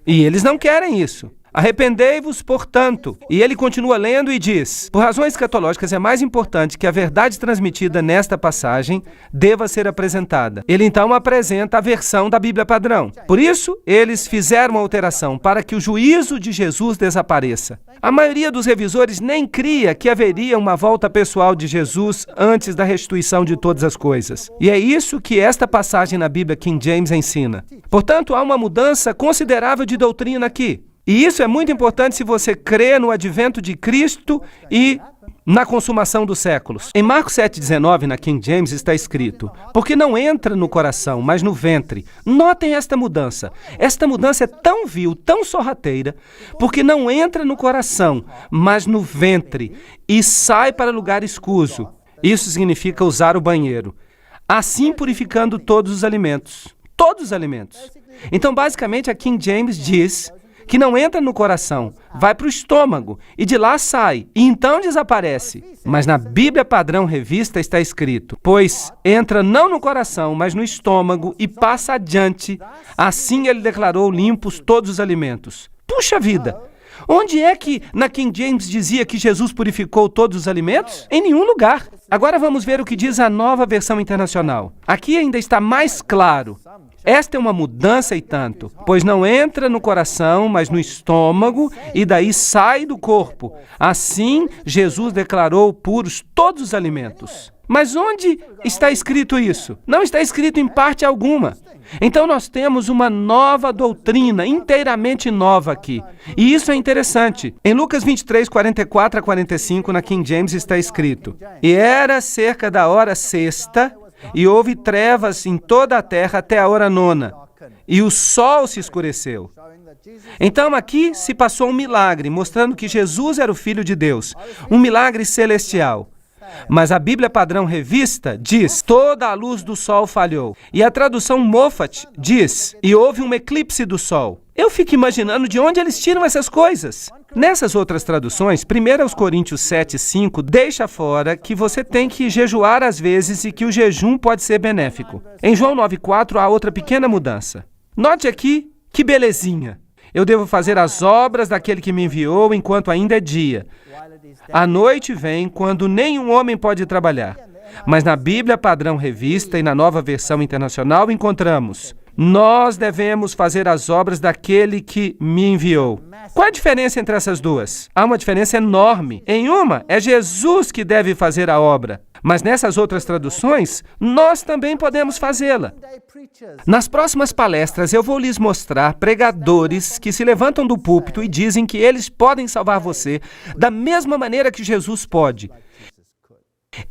Speaker 1: E eles não querem isso. "Arrependei-vos, portanto." E ele continua lendo e diz: "Por razões escatológicas é mais importante que a verdade transmitida nesta passagem deva ser apresentada." Ele então apresenta a versão da Bíblia padrão. Por isso, eles fizeram uma alteração para que o juízo de Jesus desapareça. A maioria dos revisores nem cria que haveria uma volta pessoal de Jesus antes da restituição de todas as coisas. E é isso que esta passagem na Bíblia King James ensina. Portanto, há uma mudança considerável de doutrina aqui. E isso é muito importante se você crê no advento de Cristo e na consumação dos séculos. Em Marcos 7:19, na King James, está escrito: "Porque não entra no coração, mas no ventre." Notem esta mudança. Esta mudança é tão vil, tão sorrateira, porque não entra no coração, mas no ventre, e sai para lugar escuso. Isso significa usar o banheiro. Assim purificando todos os alimentos. Todos os alimentos. Então, basicamente, a King James diz que não entra no coração, vai para o estômago e de lá sai, e então desaparece. Mas na Bíblia padrão revista está escrito: "Pois entra não no coração, mas no estômago e passa adiante. Assim ele declarou limpos todos os alimentos." Puxa vida! Onde é que na King James dizia que Jesus purificou todos os alimentos? Em nenhum lugar. Agora vamos ver o que diz a Nova Versão Internacional. Aqui ainda está mais claro. Esta é uma mudança e tanto, pois não entra no coração, mas no estômago, e daí sai do corpo. Assim, Jesus declarou puros todos os alimentos. Mas onde está escrito isso? Não está escrito em parte alguma. Então nós temos uma nova doutrina, inteiramente nova aqui. E isso é interessante. Em Lucas 23, 44 a 45, na King James está escrito: E era cerca da hora sexta, e houve trevas em toda a terra até a hora nona, e o sol se escureceu. Então aqui se passou um milagre, mostrando que Jesus era o Filho de Deus, um milagre celestial. Mas a Bíblia Padrão Revista diz: toda a luz do sol falhou. E a tradução Moffat diz: e houve um eclipse do sol. Eu fico imaginando de onde eles tiram essas coisas. Nessas outras traduções, 1 Coríntios 7:5 deixa fora que você tem que jejuar às vezes e que o jejum pode ser benéfico. Em João 9:4 há outra pequena mudança. Note aqui que belezinha. Eu devo fazer as obras daquele que me enviou enquanto ainda é dia. A noite vem quando nenhum homem pode trabalhar. Mas na Bíblia Padrão Revista e na Nova Versão Internacional encontramos: nós devemos fazer as obras daquele que me enviou. Qual a diferença entre essas duas? Há uma diferença enorme. Em uma, é Jesus que deve fazer a obra. Mas nessas outras traduções, nós também podemos fazê-la. Nas próximas palestras, eu vou lhes mostrar pregadores que se levantam do púlpito e dizem que eles podem salvar você da mesma maneira que Jesus pode.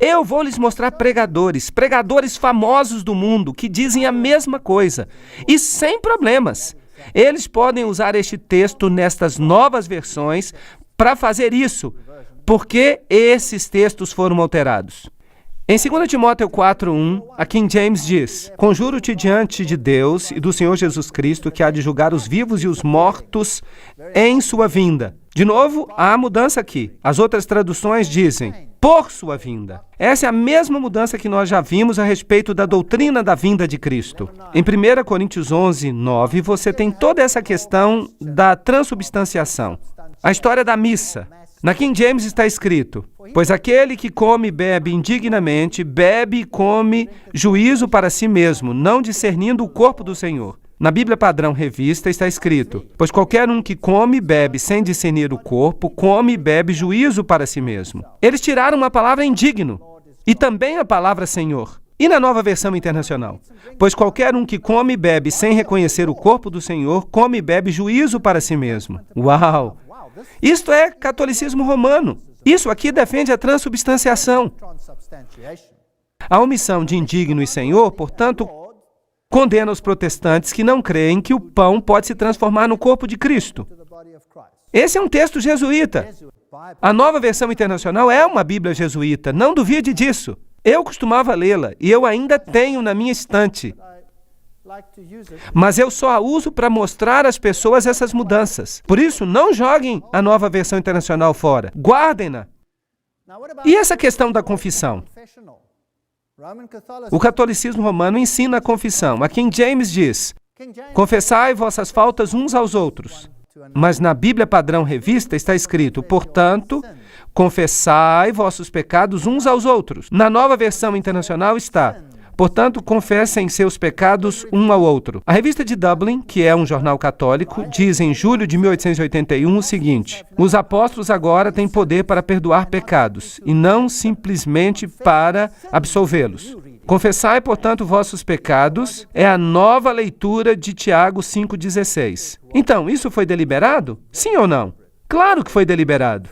Speaker 1: Eu vou lhes mostrar pregadores famosos do mundo que dizem a mesma coisa, e sem problemas. Eles podem usar este texto nestas novas versões para fazer isso, porque esses textos foram alterados. Em 2 Timóteo 4:1, a King James diz: conjuro-te diante de Deus e do Senhor Jesus Cristo, que há de julgar os vivos e os mortos em sua vinda. De novo, há mudança aqui. As outras traduções dizem: por sua vinda. Essa é a mesma mudança que nós já vimos a respeito da doutrina da vinda de Cristo. Em 1 Coríntios 11:9, você tem toda essa questão da transubstanciação. A história da missa. Na King James está escrito: pois aquele que come e bebe indignamente, bebe e come juízo para si mesmo, não discernindo o corpo do Senhor. Na Bíblia Padrão Revista está escrito: pois qualquer um que come e bebe sem discernir o corpo, come e bebe juízo para si mesmo. Eles tiraram uma palavra indigno e também a palavra Senhor. E na Nova Versão Internacional: pois qualquer um que come e bebe sem reconhecer o corpo do Senhor, come e bebe juízo para si mesmo. Uau! Isto é catolicismo romano. Isso aqui defende a transubstanciação. A omissão de indigno e Senhor, portanto, condena os protestantes que não creem que o pão pode se transformar no corpo de Cristo. Esse é um texto jesuíta. A Nova Versão Internacional é uma Bíblia jesuíta, não duvide disso. Eu costumava lê-la e eu ainda tenho na minha estante. Mas eu só a uso para mostrar às pessoas essas mudanças. Por isso, não joguem a Nova Versão Internacional fora. Guardem-na. E essa questão da confissão? O catolicismo romano ensina a confissão. A King James diz: confessai vossas faltas uns aos outros. Mas na Bíblia Padrão Revista está escrito: portanto, confessai vossos pecados uns aos outros. Na Nova Versão Internacional está: portanto, confessem seus pecados um ao outro. A Revista de Dublin, que é um jornal católico, diz em julho de 1881 o seguinte: os apóstolos agora têm poder para perdoar pecados, e não simplesmente para absolvê-los. Confessai, portanto, vossos pecados é a nova leitura de Tiago 5,16. Então, isso foi deliberado? Sim ou não? Claro que foi deliberado.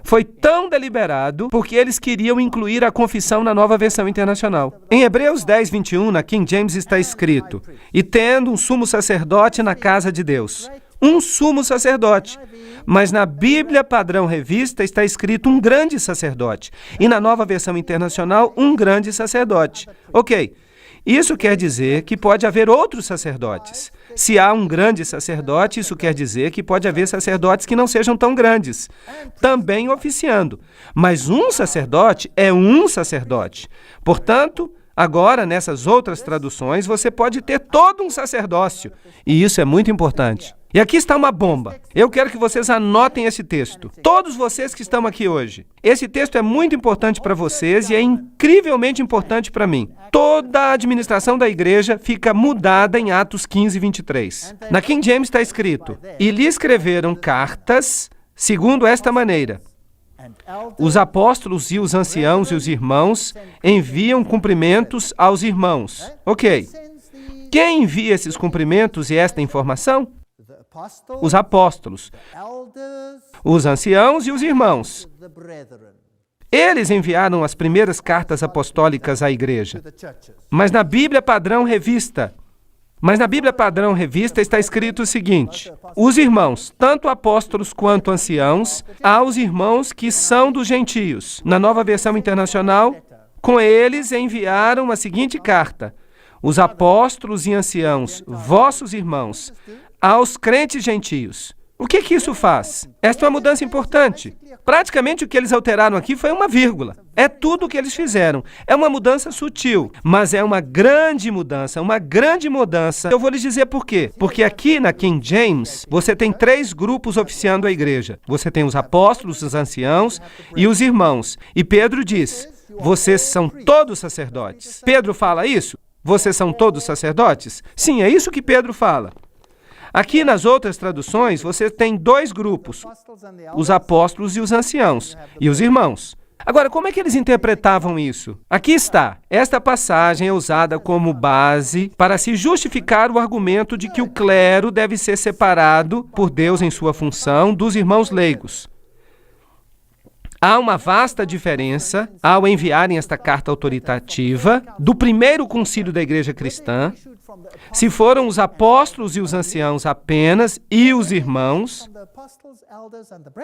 Speaker 1: Foi tão deliberado porque eles queriam incluir a confissão na Nova Versão Internacional. Em Hebreus 10:21, na King James está escrito: e tendo um sumo sacerdote na casa de Deus. Um sumo sacerdote. Mas na Bíblia Padrão Revista está escrito um grande sacerdote. E na Nova Versão Internacional, um grande sacerdote. Ok. Isso quer dizer que pode haver outros sacerdotes. Se há um grande sacerdote, isso quer dizer que pode haver sacerdotes que não sejam tão grandes, também oficiando. Mas um sacerdote é um sacerdote. Portanto, agora, nessas outras traduções, você pode ter todo um sacerdócio. E isso é muito importante. E aqui está uma bomba. Eu quero que vocês anotem esse texto. Todos vocês que estão aqui hoje. Esse texto é muito importante para vocês e é incrivelmente importante para mim. Toda a administração da igreja fica mudada em Atos 15, 23. Na King James está escrito: e lhe escreveram cartas segundo esta maneira: os apóstolos e os anciãos e os irmãos enviam cumprimentos aos irmãos. Ok. Quem envia esses cumprimentos e esta informação? Os apóstolos, os anciãos e os irmãos. Eles enviaram as primeiras cartas apostólicas à igreja. Mas na Bíblia Padrão Revista está escrito o seguinte: os irmãos, tanto apóstolos quanto anciãos, aos irmãos que são dos gentios. Na Nova Versão Internacional, com eles enviaram a seguinte carta: os apóstolos e anciãos, vossos irmãos, aos crentes gentios. O que isso faz? Esta é uma mudança importante. Praticamente o que eles alteraram aqui foi uma vírgula. É tudo o que eles fizeram. É uma mudança sutil, mas é uma grande mudança, uma grande mudança. Eu vou lhes dizer por quê. Porque aqui na King James, você tem 3 grupos oficiando a igreja. Você tem os apóstolos, os anciãos e os irmãos. E Pedro diz: vocês são todos sacerdotes. Pedro fala isso? Vocês são todos sacerdotes? Sim, é isso que Pedro fala. Aqui nas outras traduções, você tem 2 grupos, os apóstolos e os anciãos, e os irmãos. Agora, como é que eles interpretavam isso? Aqui está. Esta passagem é usada como base para se justificar o argumento de que o clero deve ser separado por Deus em sua função dos irmãos leigos. Há uma vasta diferença ao enviarem esta carta autoritativa do primeiro concílio da igreja cristã, se foram os apóstolos e os anciãos apenas e os irmãos.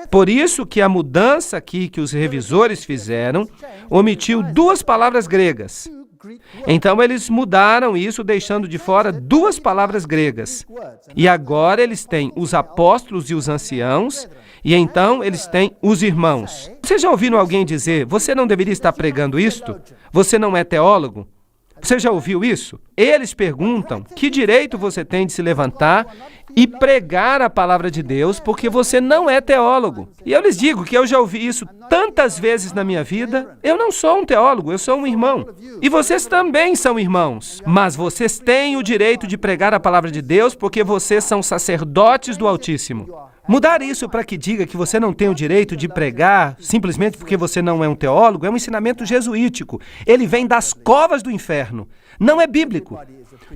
Speaker 1: Por isso que a mudança aqui que os revisores fizeram omitiu 2 palavras gregas. Então eles mudaram isso, deixando de fora 2 palavras gregas. E agora eles têm os apóstolos e os anciãos, e então eles têm os irmãos. Vocês já ouviram alguém dizer: você não deveria estar pregando isto? Você não é teólogo? Você já ouviu isso? Eles perguntam: que direito você tem de se levantar e pregar a palavra de Deus porque você não é teólogo? E eu lhes digo que eu já ouvi isso tantas vezes na minha vida. Eu não sou um teólogo, eu sou um irmão. E vocês também são irmãos. Mas vocês têm o direito de pregar a palavra de Deus porque vocês são sacerdotes do Altíssimo. Mudar isso para que diga que você não tem o direito de pregar simplesmente porque você não é um teólogo é um ensinamento jesuítico. Ele vem das covas do inferno. Não é bíblico.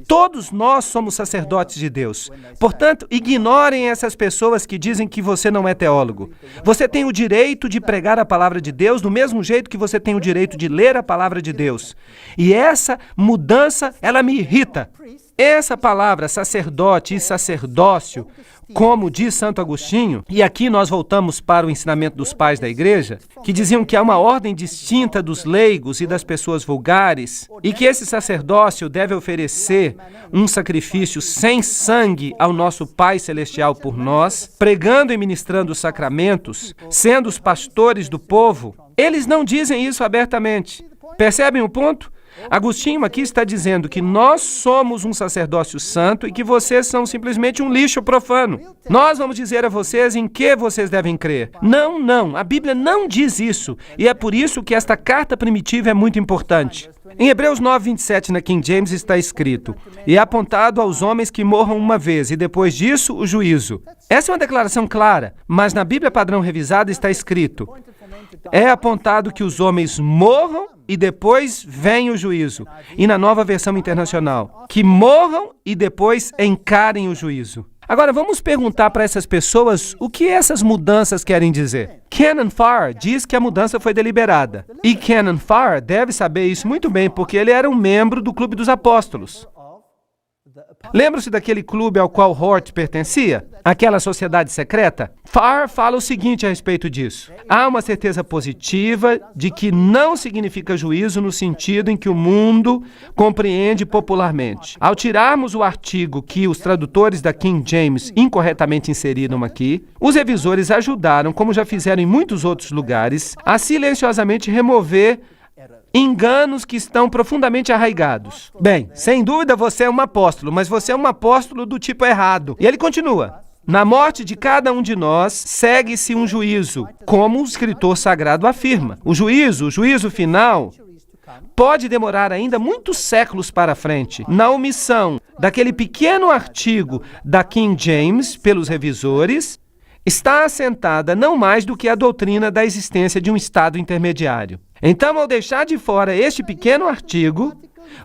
Speaker 1: Todos nós somos sacerdotes de Deus. Portanto, ignorem essas pessoas que dizem que você não é teólogo. Você tem o direito de pregar a palavra de Deus do mesmo jeito que você tem o direito de ler a palavra de Deus. E essa mudança, ela me irrita. Essa palavra sacerdote e sacerdócio, como diz Santo Agostinho, e aqui nós voltamos para o ensinamento dos pais da igreja, que diziam que há uma ordem distinta dos leigos e das pessoas vulgares, e que esse sacerdócio deve oferecer um sacrifício sem sangue ao nosso Pai Celestial por nós, pregando e ministrando os sacramentos, sendo os pastores do povo. Eles não dizem isso abertamente. Percebem o ponto? Agostinho aqui está dizendo que nós somos um sacerdócio santo e que vocês são simplesmente um lixo profano. Nós vamos dizer a vocês em que vocês devem crer. Não, a Bíblia não diz isso. E é por isso que esta carta primitiva é muito importante. Em Hebreus 9:27 na King James está escrito: e é apontado aos homens que morram uma vez, e depois disso o juízo. Essa é uma declaração clara, mas na Bíblia Padrão Revisada está escrito: é apontado que os homens morram e depois vem o juízo. E na Nova Versão Internacional, que morram e depois encarem o juízo. Agora, vamos perguntar para essas pessoas o que essas mudanças querem dizer. Canon Farr diz que a mudança foi deliberada. E Canon Farr deve saber isso muito bem, porque ele era um membro do Clube dos Apóstolos. Lembra-se daquele clube ao qual Hort pertencia? Aquela sociedade secreta? Farr fala o seguinte a respeito disso: há uma certeza positiva de que não significa juízo no sentido em que o mundo compreende popularmente. Ao tirarmos o artigo que os tradutores da King James incorretamente inseriram aqui, os revisores ajudaram, como já fizeram em muitos outros lugares, a silenciosamente remover enganos que estão profundamente arraigados. Bem, sem dúvida você é um apóstolo, mas você é um apóstolo do tipo errado. E ele continua: Na morte de cada um de nós, segue-se um juízo, como o escritor sagrado afirma. O juízo final, pode demorar ainda muitos séculos para frente. Na omissão daquele pequeno artigo da King James pelos revisores, está assentada não mais do que a doutrina da existência de um estado intermediário. Então, ao deixar de fora este pequeno artigo,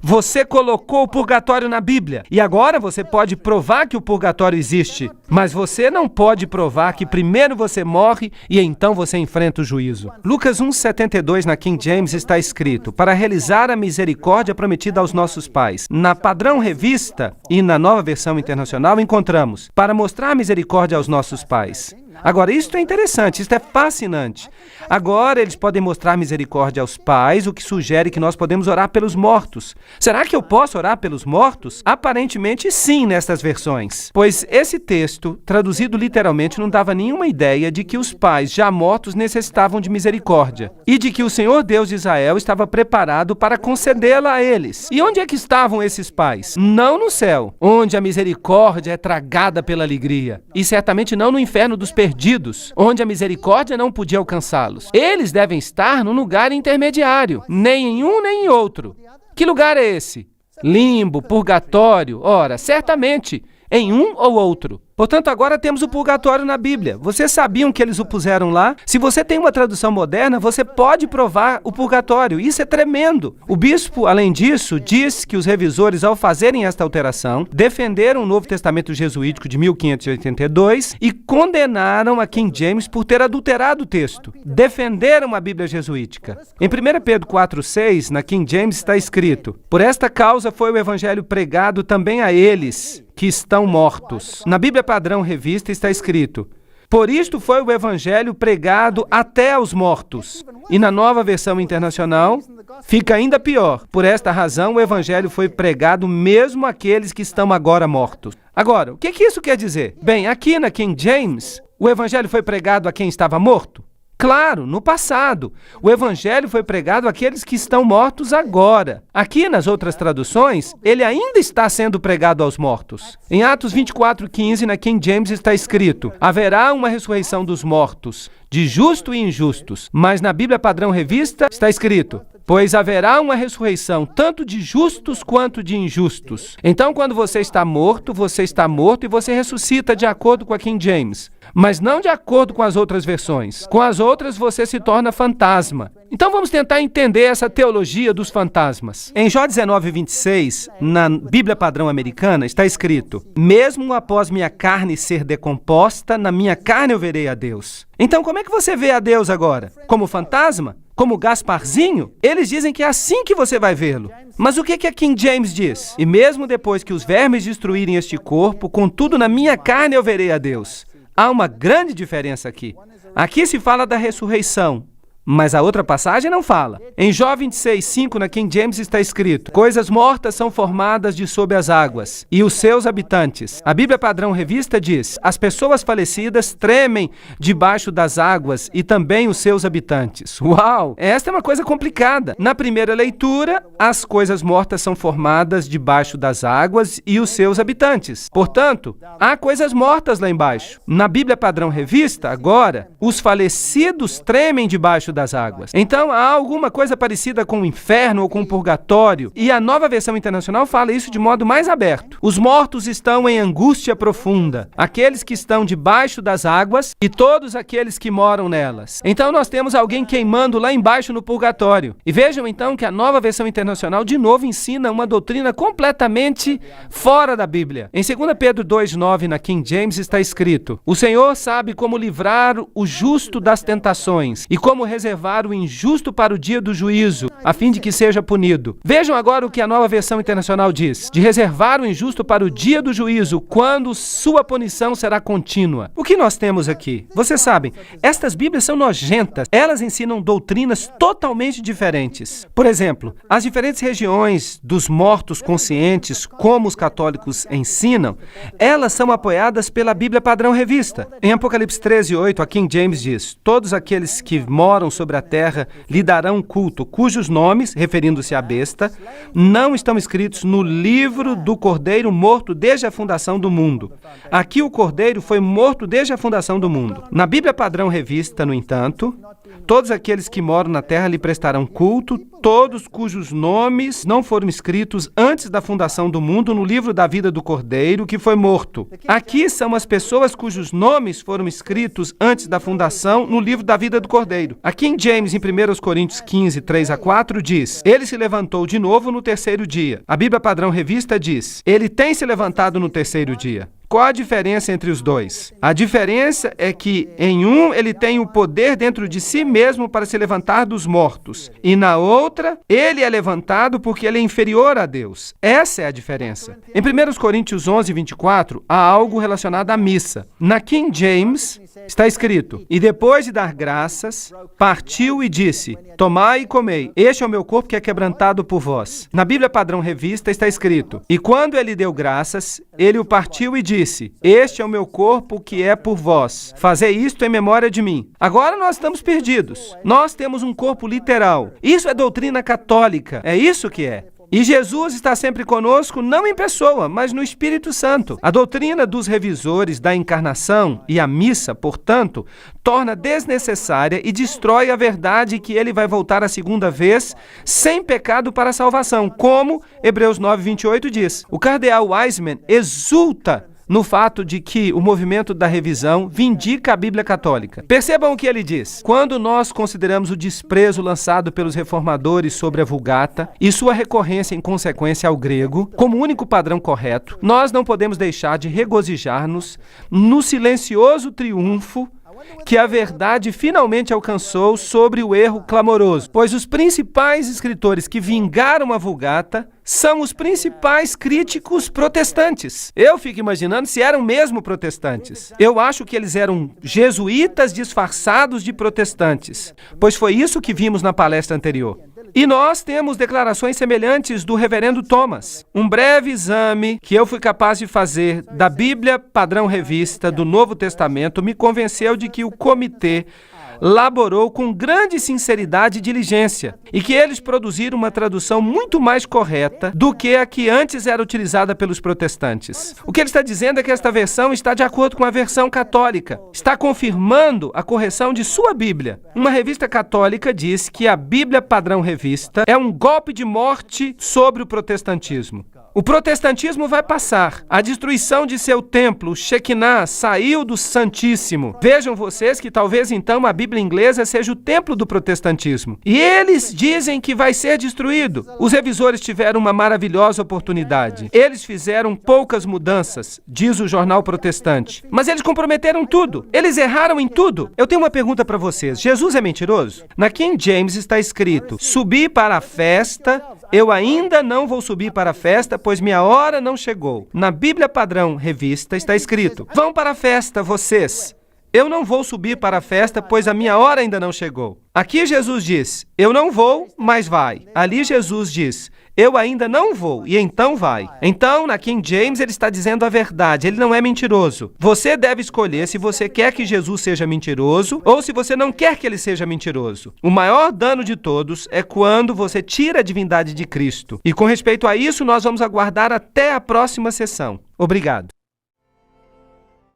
Speaker 1: você colocou o purgatório na Bíblia. E agora você pode provar que o purgatório existe, mas você não pode provar que primeiro você morre e então você enfrenta o juízo. Lucas 1:72 na King James está escrito: para realizar a misericórdia prometida aos nossos pais. Na Padrão Revista e na Nova Versão Internacional encontramos: para mostrar misericórdia aos nossos pais. Agora, isto é interessante, isto é fascinante. Agora eles podem mostrar misericórdia aos pais, o que sugere que nós podemos orar pelos mortos. Será que eu posso orar pelos mortos? Aparentemente sim, nestas versões. Pois esse texto, traduzido literalmente, não dava nenhuma ideia de que os pais já mortos necessitavam de misericórdia e de que o Senhor Deus de Israel estava preparado para concedê-la a eles. E onde é que estavam esses pais? Não no céu, onde a misericórdia é tragada pela alegria. E certamente não no inferno dos perdidos, onde a misericórdia não podia alcançá-los. Eles devem estar num lugar intermediário, nem em um nem em outro. Que lugar é esse? Limbo, purgatório? Ora, certamente, em um ou outro. Portanto, agora temos o purgatório na Bíblia. Vocês sabiam que eles o puseram lá? Se você tem uma tradução moderna, você pode provar o purgatório. Isso é tremendo. O bispo, além disso, diz que os revisores, ao fazerem esta alteração, defenderam o Novo Testamento jesuítico de 1582 e condenaram a King James por ter adulterado o texto. Defenderam a Bíblia jesuítica. Em 1 Pedro 4:6, na King James, está escrito: por esta causa foi o evangelho pregado também a eles que estão mortos. Na Bíblia Padrão Revista está escrito: por isto foi o evangelho pregado até aos mortos. E na Nova Versão Internacional, fica ainda pior. Por esta razão, o evangelho foi pregado mesmo àqueles que estão agora mortos. Agora, o que isso quer dizer? Bem, aqui na King James, o evangelho foi pregado a quem estava morto? Claro, no passado. O evangelho foi pregado àqueles que estão mortos agora. Aqui, nas outras traduções, ele ainda está sendo pregado aos mortos. Em Atos 24:15, na King James, está escrito: haverá uma ressurreição dos mortos, de justos e injustos. Mas na Bíblia Padrão Revista está escrito: pois haverá uma ressurreição tanto de justos quanto de injustos. Então, quando você está morto e você ressuscita de acordo com a King James, mas não de acordo com as outras versões. Com as outras, você se torna fantasma. Então, vamos tentar entender essa teologia dos fantasmas. Em Jó 19:26, na Bíblia Padrão Americana, está escrito: mesmo após minha carne ser decomposta, na minha carne eu verei a Deus. Então, como é que você vê a Deus agora? Como fantasma? Como Gasparzinho? Eles dizem que é assim que você vai vê-lo. Mas o que a King James diz? E mesmo depois que os vermes destruírem este corpo, contudo na minha carne eu verei a Deus. Há uma grande diferença aqui. Aqui se fala da ressurreição, mas a outra passagem não fala. Em Jó 26:5, na King James, está escrito: coisas mortas são formadas de sob as águas, e os seus habitantes. A Bíblia Padrão Revista diz: as pessoas falecidas tremem debaixo das águas, e também os seus habitantes. Uau! Esta é uma coisa complicada. Na primeira leitura, as coisas mortas são formadas debaixo das águas e os seus habitantes. Portanto, há coisas mortas lá embaixo. Na Bíblia Padrão Revista, agora, os falecidos tremem debaixo das águas. Então, há alguma coisa parecida com o inferno ou com o purgatório, e a Nova Versão Internacional fala isso de modo mais aberto. Os mortos estão em angústia profunda, aqueles que estão debaixo das águas e todos aqueles que moram nelas. Então, nós temos alguém queimando lá embaixo no purgatório. E vejam então que a Nova Versão Internacional de novo ensina uma doutrina completamente fora da Bíblia. Em 2 Pedro 2:9, na King James, está escrito: o Senhor sabe como livrar o justo das tentações e como reservar o injusto para o dia do juízo, a fim de que seja punido. Vejam agora o que a Nova Versão Internacional diz: de reservar o injusto para o dia do juízo, quando sua punição será contínua. O que nós temos aqui? Vocês sabem, estas Bíblias são nojentas. Elas ensinam doutrinas totalmente diferentes. Por exemplo, as diferentes regiões dos mortos conscientes, como os católicos ensinam, elas são apoiadas pela Bíblia Padrão Revista. Em Apocalipse 13:8, a King James diz: todos aqueles que moram sobre a terra lhe darão culto, cujos nomes, referindo-se à besta, não estão escritos no livro do Cordeiro morto desde a fundação do mundo. Aqui o Cordeiro foi morto desde a fundação do mundo. Na Bíblia Padrão Revista, no entanto, todos aqueles que moram na terra lhe prestarão culto, todos cujos nomes não foram escritos antes da fundação do mundo no livro da vida do Cordeiro, que foi morto. Aqui são as pessoas cujos nomes foram escritos antes da fundação no livro da vida do Cordeiro. Aqui em James, em 1 Coríntios 15, 3-4, diz: ele se levantou de novo no terceiro dia. A Bíblia Padrão Revista diz: ele tem se levantado no terceiro dia. Qual a diferença entre os dois? A diferença é que em um ele tem o poder dentro de si mesmo para se levantar dos mortos, e na outra ele é levantado porque ele é inferior a Deus. Essa é a diferença. Em 1 Coríntios 11, 24, há algo relacionado à missa. Na King James está escrito: e depois de dar graças, partiu e disse: tomai e comei, este é o meu corpo que é quebrantado por vós. Na Bíblia Padrão Revista está escrito: e quando ele deu graças, ele o partiu e disse: este é o meu corpo que é por vós. Fazei isto em memória de mim. Agora nós estamos perdidos. Nós temos um corpo literal. Isso é doutrina católica. É isso que é. E Jesus está sempre conosco, não em pessoa, mas no Espírito Santo. A doutrina dos revisores da encarnação e a missa, portanto, torna desnecessária e destrói a verdade que ele vai voltar a segunda vez sem pecado para a salvação, como Hebreus 9, 28 diz. O cardeal Wiseman exulta no fato de que o movimento da revisão vindica a Bíblia Católica. Percebam o que ele diz. Quando nós consideramos o desprezo lançado pelos reformadores sobre a Vulgata e sua recorrência em consequência ao grego como único padrão correto, nós não podemos deixar de regozijar-nos no silencioso triunfo que a verdade finalmente alcançou sobre o erro clamoroso, pois os principais escritores que vingaram a Vulgata são os principais críticos protestantes. Eu fico imaginando se eram mesmo protestantes. Eu acho que eles eram jesuítas disfarçados de protestantes, pois foi isso que vimos na palestra anterior. E nós temos declarações semelhantes do reverendo Thomas. Um breve exame que eu fui capaz de fazer da Bíblia Padrão Revista do Novo Testamento me convenceu de que o comitê laborou com grande sinceridade e diligência, e que eles produziram uma tradução muito mais correta do que a que antes era utilizada pelos protestantes. O que ele está dizendo é que esta versão está de acordo com a versão católica, está confirmando a correção de sua Bíblia. Uma revista católica diz que a Bíblia Padrão Revista é um golpe de morte sobre o protestantismo. O protestantismo vai passar. A destruição de seu templo, o Shekinah, saiu do Santíssimo. Vejam vocês que talvez então a Bíblia inglesa seja o templo do protestantismo. E eles dizem que vai ser destruído. Os revisores tiveram uma maravilhosa oportunidade. Eles fizeram poucas mudanças, diz o jornal protestante. Mas eles comprometeram tudo. Eles erraram em tudo. Eu tenho uma pergunta para vocês. Jesus é mentiroso? Na King James está escrito: subi para a festa. Eu ainda não vou subir para a festa, pois minha hora não chegou. Na Bíblia Padrão Revista está escrito: vão para a festa, vocês. Eu não vou subir para a festa, pois a minha hora ainda não chegou. Aqui Jesus diz: eu não vou, mas vai. Ali Jesus diz: eu ainda não vou, e então vai. Então, na King James, ele está dizendo a verdade, ele não é mentiroso. Você deve escolher se você quer que Jesus seja mentiroso ou se você não quer que ele seja mentiroso. O maior dano de todos é quando você tira a divindade de Cristo. E com respeito a isso, nós vamos aguardar até a próxima sessão. Obrigado.